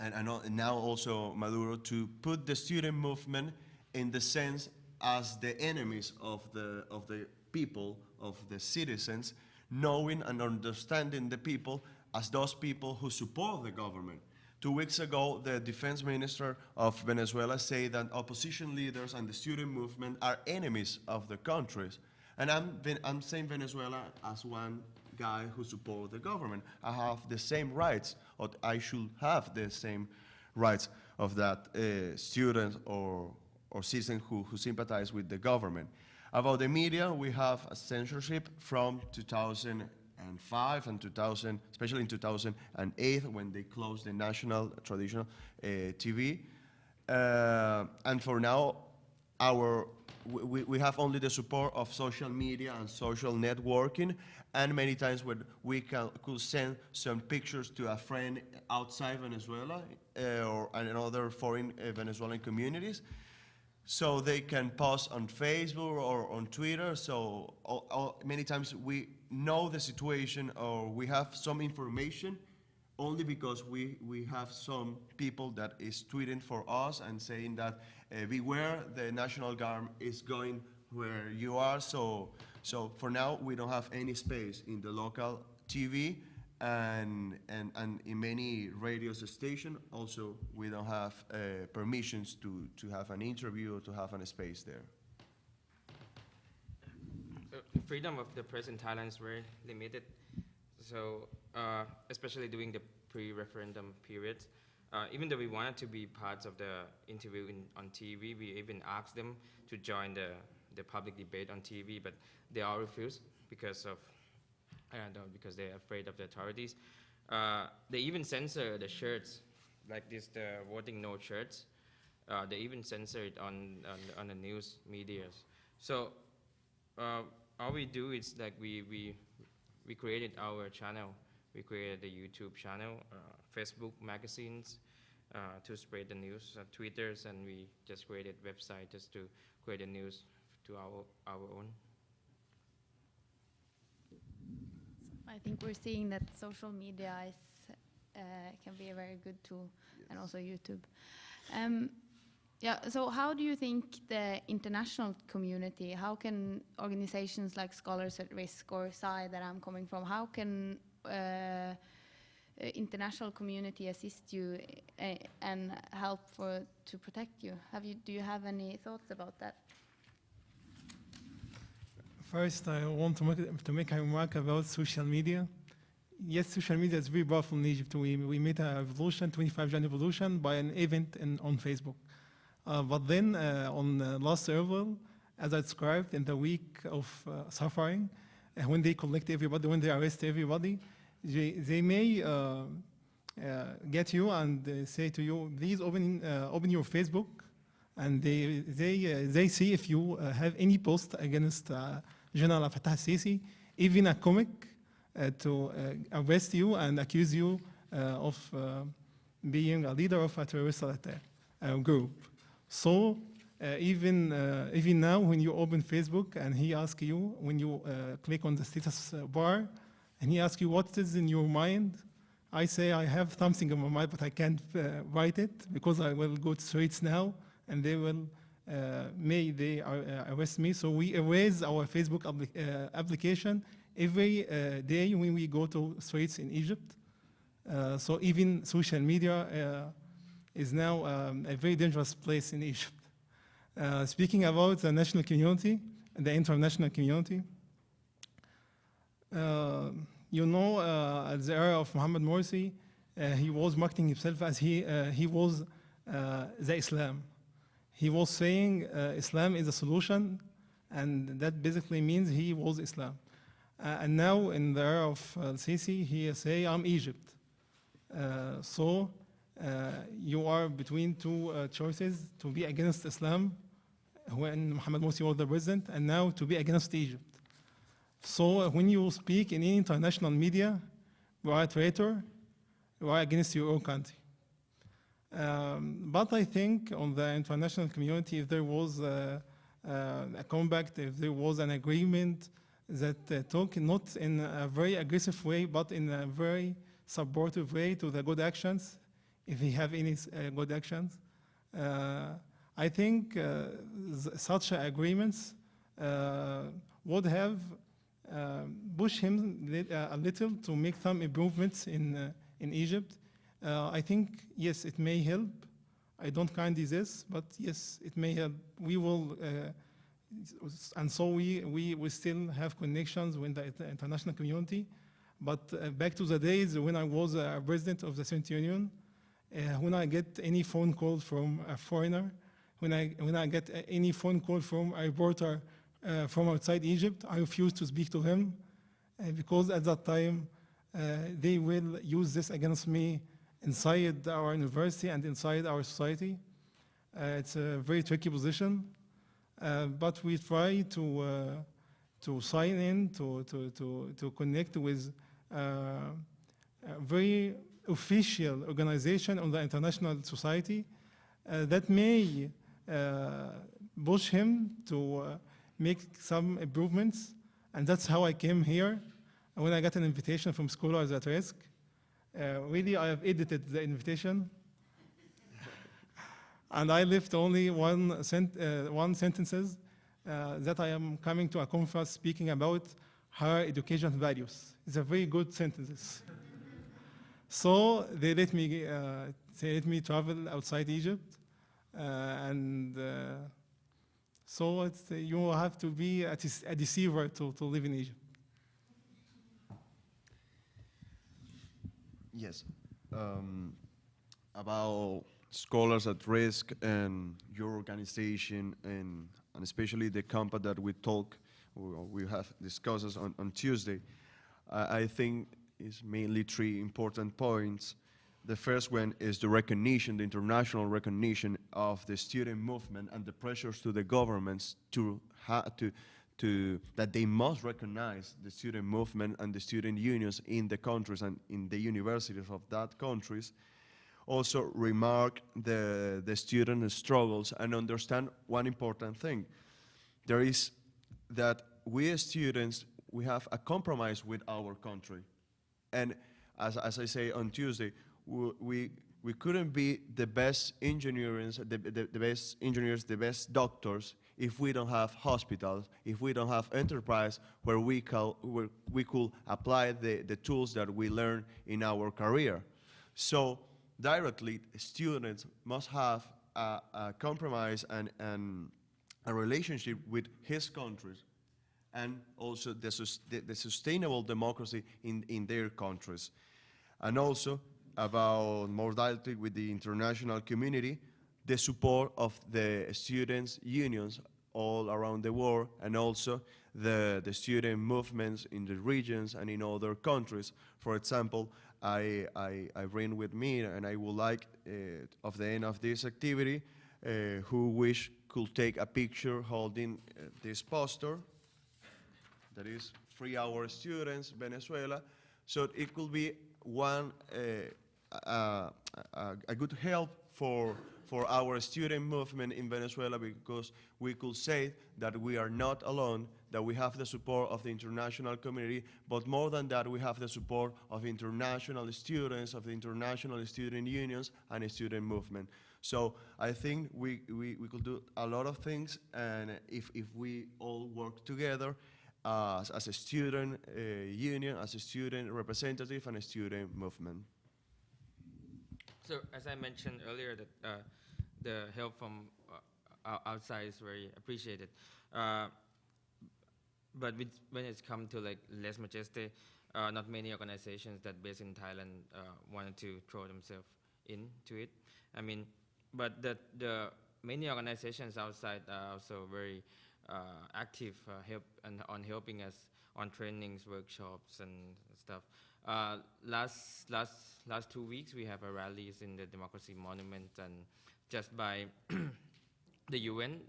and now also Maduro to put the student movement in the sense as the enemies of the people, of the citizens, knowing and understanding the people as those people who support the government. 2 weeks ago, the defense minister of Venezuela said that opposition leaders and the student movement are enemies of the countries. And I'm saying Venezuela as one guy who supports the government. I have the same rights, or I should have the same rights of that student or citizen who sympathize with the government. About the media, we have a censorship from 2005 and 2000, especially in 2008 when they closed the national traditional TV. And for now, we have only the support of social media and social networking, and many times when we could send some pictures to a friend outside Venezuela or in other foreign Venezuelan communities, so they can post on Facebook or on Twitter. So many times we know the situation or we have some information only because we have some people that is tweeting for us and saying that beware, the National Guard is going where you are. So for now, we don't have any space in the local TV and in many radio stations. Also, we don't have permissions to have an interview or to have a space there. The freedom of the press in Thailand is very limited. So, especially during the pre-referendum period, even though we wanted to be parts of the interview on TV, we even asked them to join the public debate on TV, but they all refused because they're afraid of the authorities. They even censor the shirts, like this, the voting no shirts. They even censor it on the news medias. So all we do is like we created our channel. We created the YouTube channel, Facebook magazines, to spread the news, Twitters, and we just created website just to create the news to our own. I think we're seeing that social media is can be a very good tool, and also YouTube. Yeah. So, how do you think the international community, how can organizations like Scholars at Risk or SAIH that I'm coming from, how can international community assist you and help to protect you? Do you have any thoughts about that? First, I want to make a remark about social media. Yes, social media is very powerful in Egypt. We made a revolution, 25 Jan revolution, by an event on Facebook. But then on last April, as I described, in the week of suffering, when they collect everybody, when they arrest everybody, they may get you and say to you, please open your Facebook, and they see if you have any post against General Fattah al-Sisi, even a comic, to arrest you and accuse you of being a leader of a terrorist group. So even now, when you open Facebook and he asks you, when you click on the status bar, and he asks you what is in your mind, I say I have something in my mind, but I can't write it because I will go to streets now, and they will arrest me. So we erase our Facebook application every day when we go to streets in Egypt. So even social media is now a very dangerous place in Egypt. Speaking about the national community, the international community, you know, at the era of Muhammad Morsi, he was marketing himself as he was the Islam. He was saying Islam is a solution, and that basically means he was Islam. And now in the era of Sisi, he say, I'm Egypt. So you are between two choices, to be against Islam when Muhammad Morsi was the president, and now to be against Egypt. So when you speak in any international media, you are a traitor, you are against your own country. But I think on the international community, if there was a compact, if there was an agreement that talk not in a very aggressive way, but in a very supportive way to the good actions, if we have any good actions, I think such agreements would have pushed him a little to make some improvements in Egypt. I think, yes, it may help. I don't kindly this, but yes, it may help. We will, and so we still have connections with the international community. But back to the days when I was president of the Soviet Union, when I get any phone call from a foreigner, when I get any phone call from a reporter from outside Egypt, I refuse to speak to him because at that time they will use this against me inside our university and inside our society. It's a very tricky position, but we try to sign in, to connect with a very official organization on the international society that may push him to make some improvements. And that's how I came here. When I got an invitation from Scholars at Risk, really I have edited the invitation. And I left only one sentences that I am coming to a conference speaking about higher education values. It's a very good sentences. So they let me travel outside Egypt, so you have to be a deceiver to live in Egypt. Yes. About Scholars at Risk and your organization, and especially the compact that we have discussed on Tuesday, I think is mainly three important points. The first one is the recognition, the international recognition of the student movement and the pressures to the governments that they must recognize the student movement and the student unions in the countries and in the universities of that countries. also remark the student struggles and understand one important thing. There is that we as students, we have a compromise with our country. And as I say on Tuesday, we couldn't be the best engineers, the best doctors, if we don't have hospitals, if we don't have enterprise where we could apply the tools that we learn in our career. So directly, students must have a compromise and a relationship with his countries, and also the sustainable democracy in their countries. And also about more directly with the international community, the support of the students' unions all around the world, and also the student movements in the regions and in other countries. For example, I bring with me, and I would like, of the end of this activity, who wish could take a picture holding this poster that is Free Our Students, Venezuela. So it could be one a good help for our student movement in Venezuela, because we could say that we are not alone, that we have the support of the international community, but more than that, we have the support of international students, of the international student unions, and the student movement. So I think we could do a lot of things, and if we all work together as a student union, as a student representative, and a student movement. So as I mentioned earlier, that the help from outside is very appreciated. But when it's come to like Les Majestés, not many organizations that based in Thailand wanted to throw themselves into it. I mean, but the many organizations outside are also very active, on helping us on trainings, workshops, and stuff. Last 2 weeks, we have a rallies in the Democracy Monument, and just by the UN,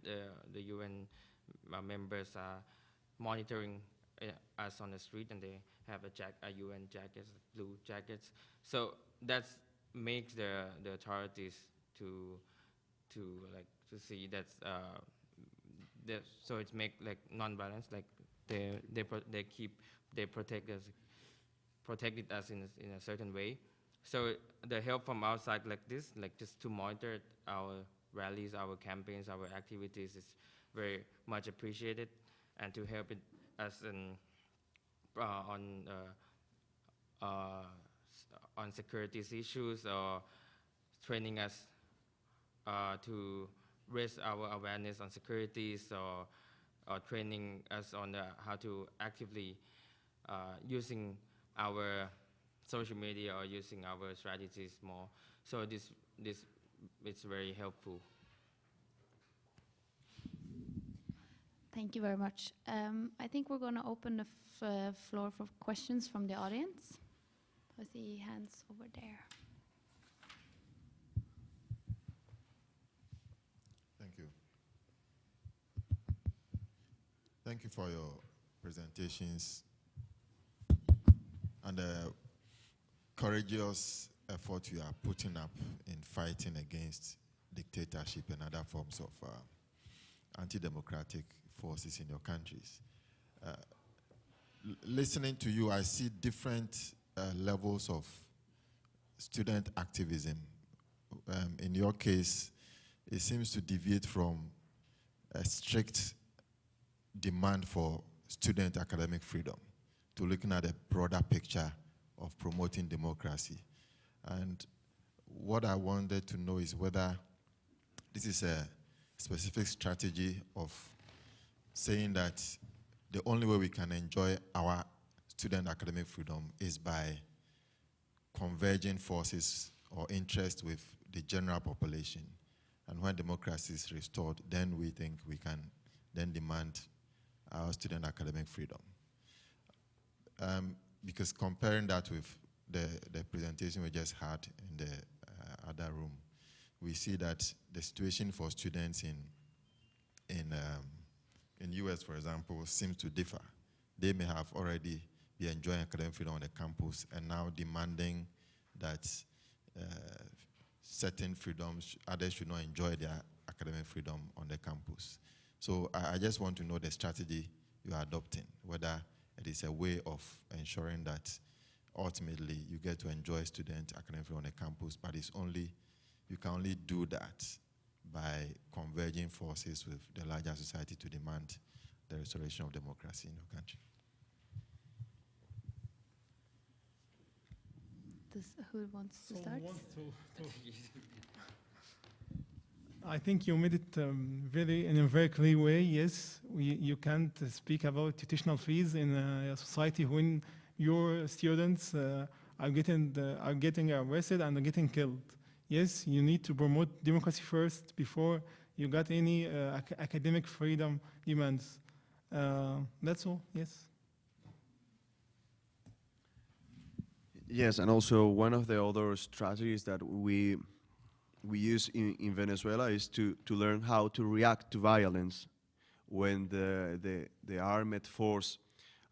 the UN members are monitoring us on the street, and they have a UN jackets, blue jackets. So that makes the authorities to see that so it make like non-violence, like they protected us in a certain way. So the help from outside like this, like just to monitor our rallies, our campaigns, our activities is very much appreciated, and to help us on securities issues, or training us to raise our awareness on securities, or training us on how to actively using our social media or using our strategies more. So this it's very helpful. Thank you very much. I think we're going to open the floor for questions from the audience. I see hands over there. Thank you. Thank you for your presentations and the courageous effort you are putting up in fighting against dictatorship and other forms of anti-democratic forces in your countries. Listening to you, I see different levels of student activism. In your case, it seems to deviate from a strict demand for student academic freedom to looking at a broader picture of promoting democracy. And what I wanted to know is whether this is a specific strategy of saying that the only way we can enjoy our student academic freedom is by converging forces or interest with the general population. And when democracy is restored, then we think we can then demand our student academic freedom. Because comparing that with the presentation we just had in the other room, we see that the situation for students in US, for example, seems to differ. They may have already been enjoying academic freedom on the campus and now demanding that certain freedoms, others should not enjoy their academic freedom on the campus. So I just want to know the strategy you are adopting, whether it is a way of ensuring that ultimately you get to enjoy student academic freedom on the campus, but you can only do that by converging forces with the larger society to demand the restoration of democracy in your country. Who wants to start? I think you made it in a very clear way. Yes, you can't speak about tuition fees in a society when your students are getting arrested and are getting killed. Yes, you need to promote democracy first before you got any academic freedom demands. That's all. Yes. Yes, and also one of the other strategies that we use in Venezuela is to learn how to react to violence when the armed force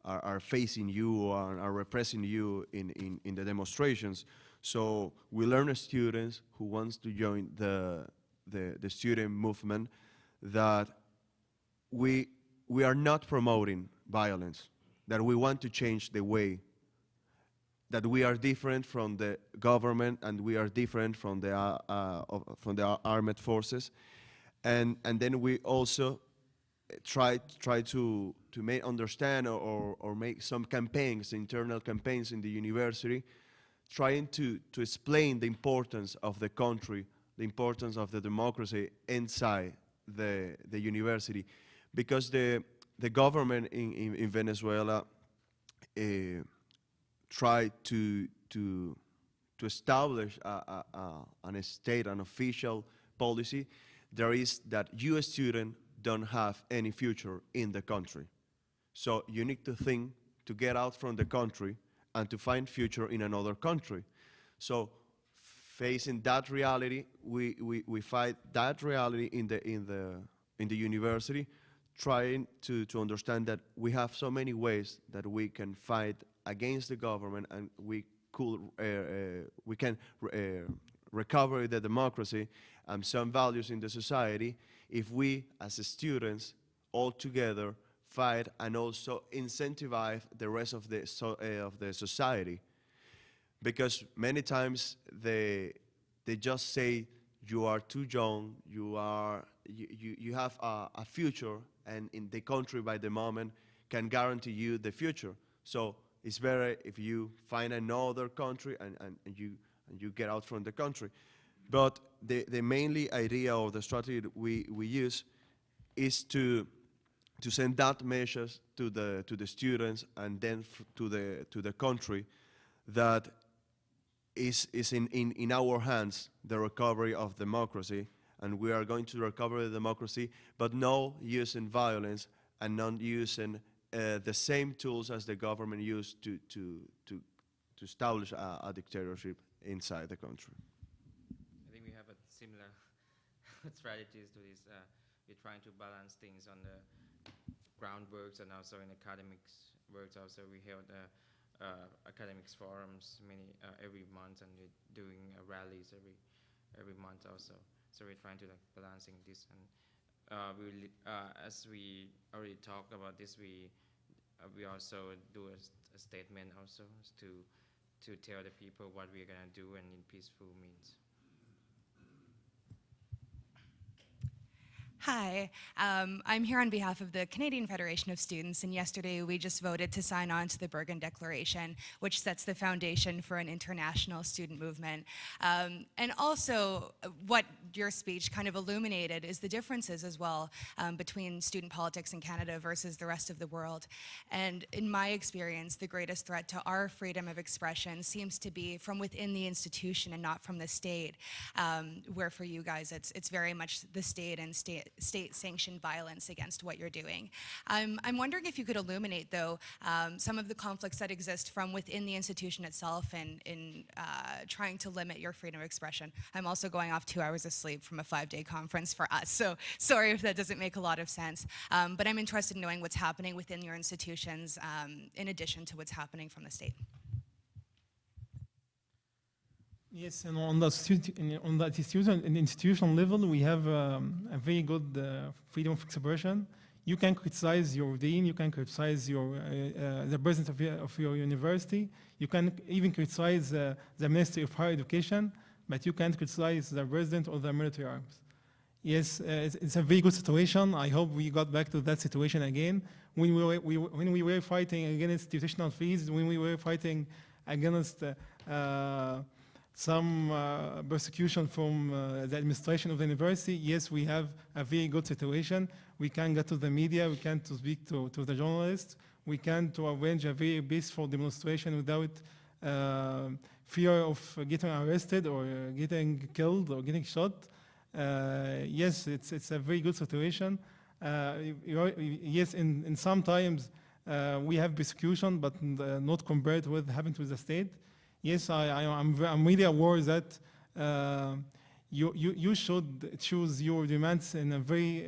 are facing you or are repressing you in the demonstrations. So we learn as students who wants to join the student movement that we are not promoting violence, that we want to change the way, that we are different from the government and we are different from the armed forces, and then we also try to make understand or make some campaigns, internal campaigns in the university, trying to explain the importance of the country, the importance of the democracy inside the university, because the government in Venezuela try to establish an official policy. There is that you as student don't have any future in the country. So you need to think to get out from the country and to find future in another country. So facing that reality, we fight that reality in the university, trying to understand that we have so many ways that we can fight against the government, and we can recover the democracy and some values in the society if we, as students, all together fight and also incentivize the rest of the society. Because many times they just say you are too young, you have a future, and in the country by the moment can guarantee you the future. So it's better if you find another country and you get out from the country. But the mainly idea of the strategy that we use is to send that message to the students and then to the country that is in our hands the recovery of democracy, and we are going to recover the democracy, but no using violence and not using the same tools as the government used to establish a dictatorship inside the country. I think we have a similar strategies to this. We're trying to balance things on the groundworks and also in academics works. Also, we held academics forums every month, and we're doing rallies every month also. So we're trying to balancing this, and as we already talked about this, we also do a statement also to tell the people what we're gonna do and in peaceful means. Hi, I'm here on behalf of the Canadian Federation of Students, and yesterday we just voted to sign on to the Bergen Declaration, which sets the foundation for an international student movement. And also, what your speech kind of illuminated is the differences as well between student politics in Canada versus the rest of the world. And in my experience, the greatest threat to our freedom of expression seems to be from within the institution and not from the state, where for you guys it's very much the state and state-sanctioned violence against what you're doing. I'm wondering if you could illuminate, though, some of the conflicts that exist from within the institution itself and in trying to limit your freedom of expression. I'm also going off 2 hours of sleep from a 5-day conference for us, so sorry if that doesn't make a lot of sense. But I'm interested in knowing what's happening within your institutions in addition to what's happening from the state. Yes, and on the institutional level, we have a very good freedom of expression. You can criticize your dean, you can criticize the president of your university, you can even criticize the Ministry of Higher Education, but you can't criticize the president or the military arms. Yes, it's a very good situation. I hope we got back to that situation again. When we were fighting against institutional fees, when we were fighting against some persecution from the administration of the university, yes, we have a very good situation. We can get to the media, we can to speak to the journalists, we can to arrange a very peaceful demonstration without fear of getting arrested or getting killed or getting shot. Yes, it's a very good situation. Yes, in some times we have persecution, but not compared with happened to the state. Yes, I'm really aware that you should choose your demands in a very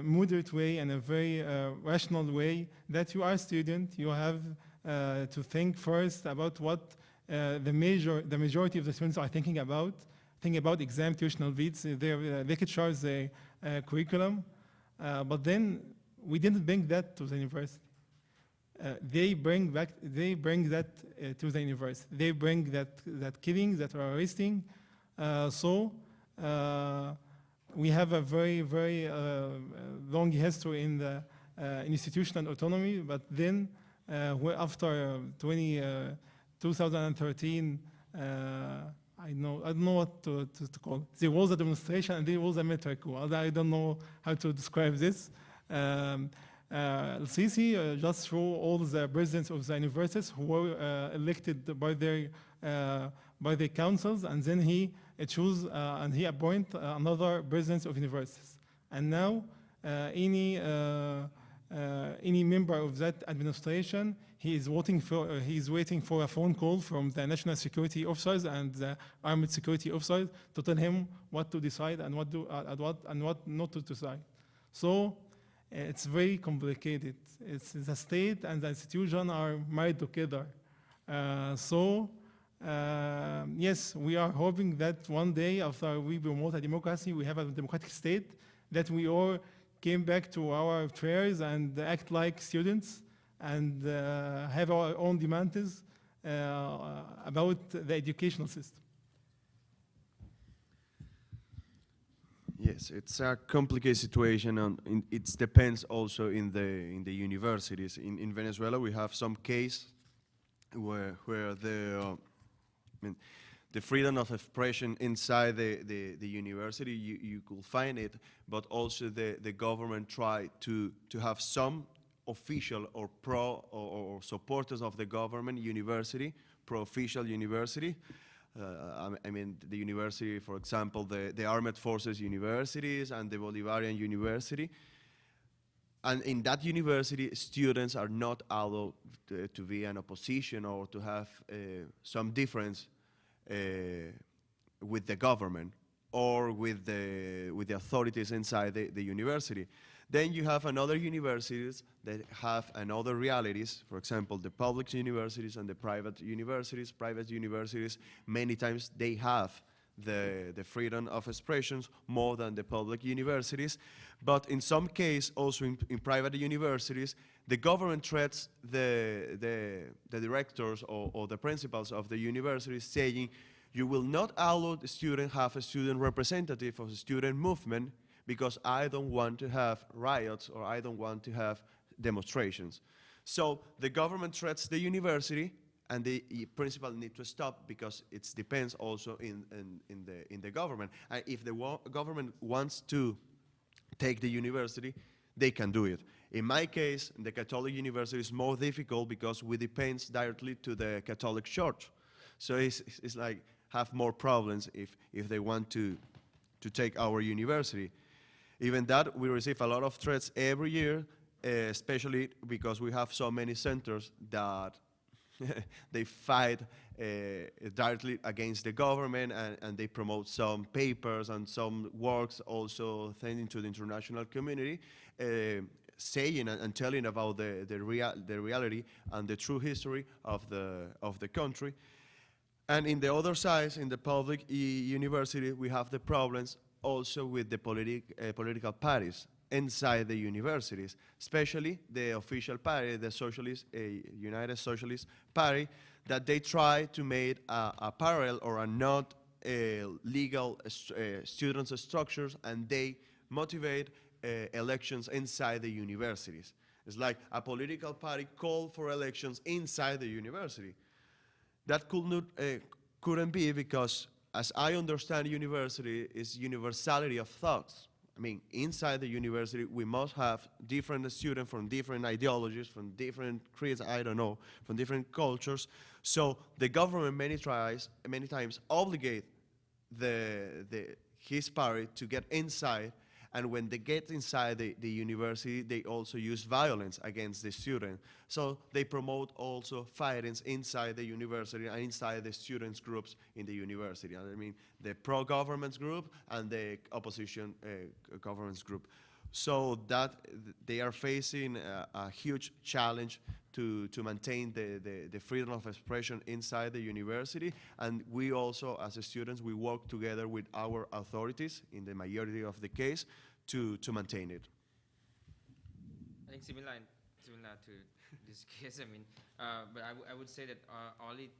moderate way and a very rational way. That you are a student, you have to think first about what the majority of the students are thinking about. Think about exam tuitional fees, they could charge the curriculum, but then we didn't bring that to the university. They bring that to the university. They bring that killing, that arresting. So we have a very, very long history in the institutional autonomy, but then after 2013, I don't know what to call it. There was a demonstration and there was a military coup. I don't know how to describe this. Sisi just threw all the presidents of the universities who were elected by their councils, and then he chose and he appointed another president of universities. And now any member of that administration, he is waiting for a phone call from the national security officers and the armed security officers to tell him what to decide and what not to decide. So it's very complicated. It's the state and the institution are married together. Yes, we are hoping that one day after we promote a democracy, we have a democratic state, that we all came back to our prayers and act like students and have our own demands about the educational system. Yes, it's a complicated situation, and it depends also in the universities. In Venezuela, we have some case where the freedom of expression inside the university, you could find it, but also the government tried to have some official or or supporters of the government university, pro-official university. I mean, the university, for example, the Armed Forces universities and the Bolivarian University. And in that university, students are not allowed to be in opposition or to have some difference with the government or with the authorities inside the university. Then you have another universities that have another realities. For example, the public universities and the private universities. Private universities, many times they have the freedom of expressions more than the public universities. But in some case, also in private universities, the government threats the directors or the principals of the universities, saying, you will not allow the student have a student representative of the student movement because I don't want to have riots or I don't want to have demonstrations. So the government threats the university, and the principal need to stop because it depends also in the government. And if the government wants to take the university, they can do it. In my case, the Catholic University is more difficult because we depend directly to the Catholic Church. So it's like have more problems if they want to take our university. Even that, we receive a lot of threats every year, especially because we have so many centers that they fight directly against the government, and they promote some papers and some works also sending to the international community, saying and telling about the reality and the true history of the country. And in the other side, in the public university, we have the problems also with the political parties inside the universities, especially the official party, the Socialist, United Socialist Party, that they try to make a parallel or a not legal students structures, and they motivate elections inside the universities. It's like a political party called for elections inside the university. That couldn't be, because, as I understand, university is universality of thoughts. I mean, inside the university, we must have different students from different ideologies, from different creeds, I don't know, from different cultures. So the government many times obligate his party to get inside, and when they get inside the university, they also use violence against the student. So they promote also fightings inside the university and inside the students' groups in the university. I mean, the pro-government group and the opposition government's group. So that they are facing a huge challenge to maintain the freedom of expression inside the university. And we also, as students, we work together with our authorities, in the majority of the case, to maintain it. I think similar to this case, I mean, but I would say that only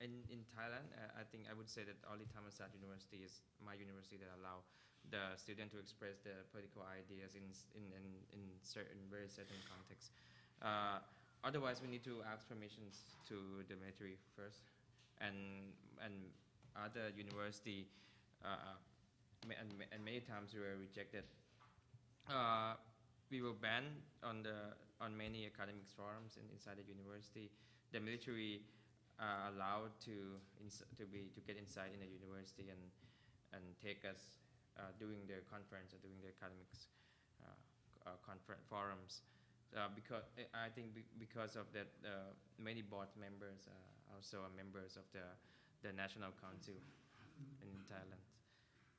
in Thailand, I think I would say that only Thammasat University is my university that allow the student to express their political ideas in very certain contexts. Otherwise, we need to ask permissions to the military first, and other university, and many times we were rejected. We were banned on many academic forums inside the university. The military allowed to get inside in the university and take us during their conference or during the academics forums. Because I think because of that, many board members also are members of the National Council in Thailand.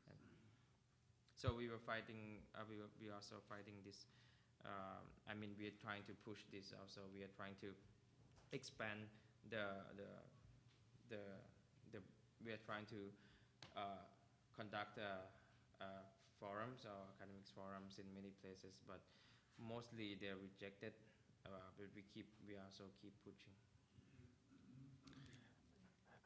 And so we were fighting. We were also fighting this. I mean, we are trying to push this. Also, we are trying to expand we are trying to conduct forums or academics forums in many places, but mostly they're rejected, but we also keep pushing.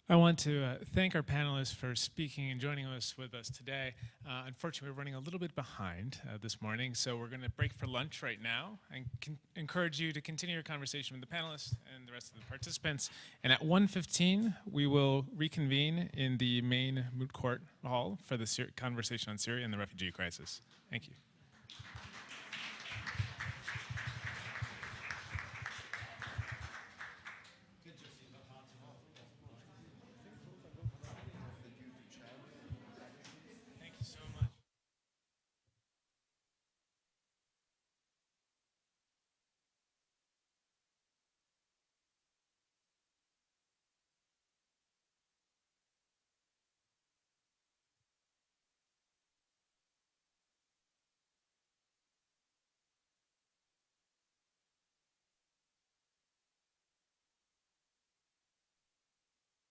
I want to thank our panelists for speaking and joining us with us today. Unfortunately, we're running a little bit behind this morning, so we're going to break for lunch right now and encourage you to continue your conversation with the panelists and the rest of the participants. And at 1:15, we will reconvene in the main moot court hall for the conversation on Syria and the refugee crisis. Thank you.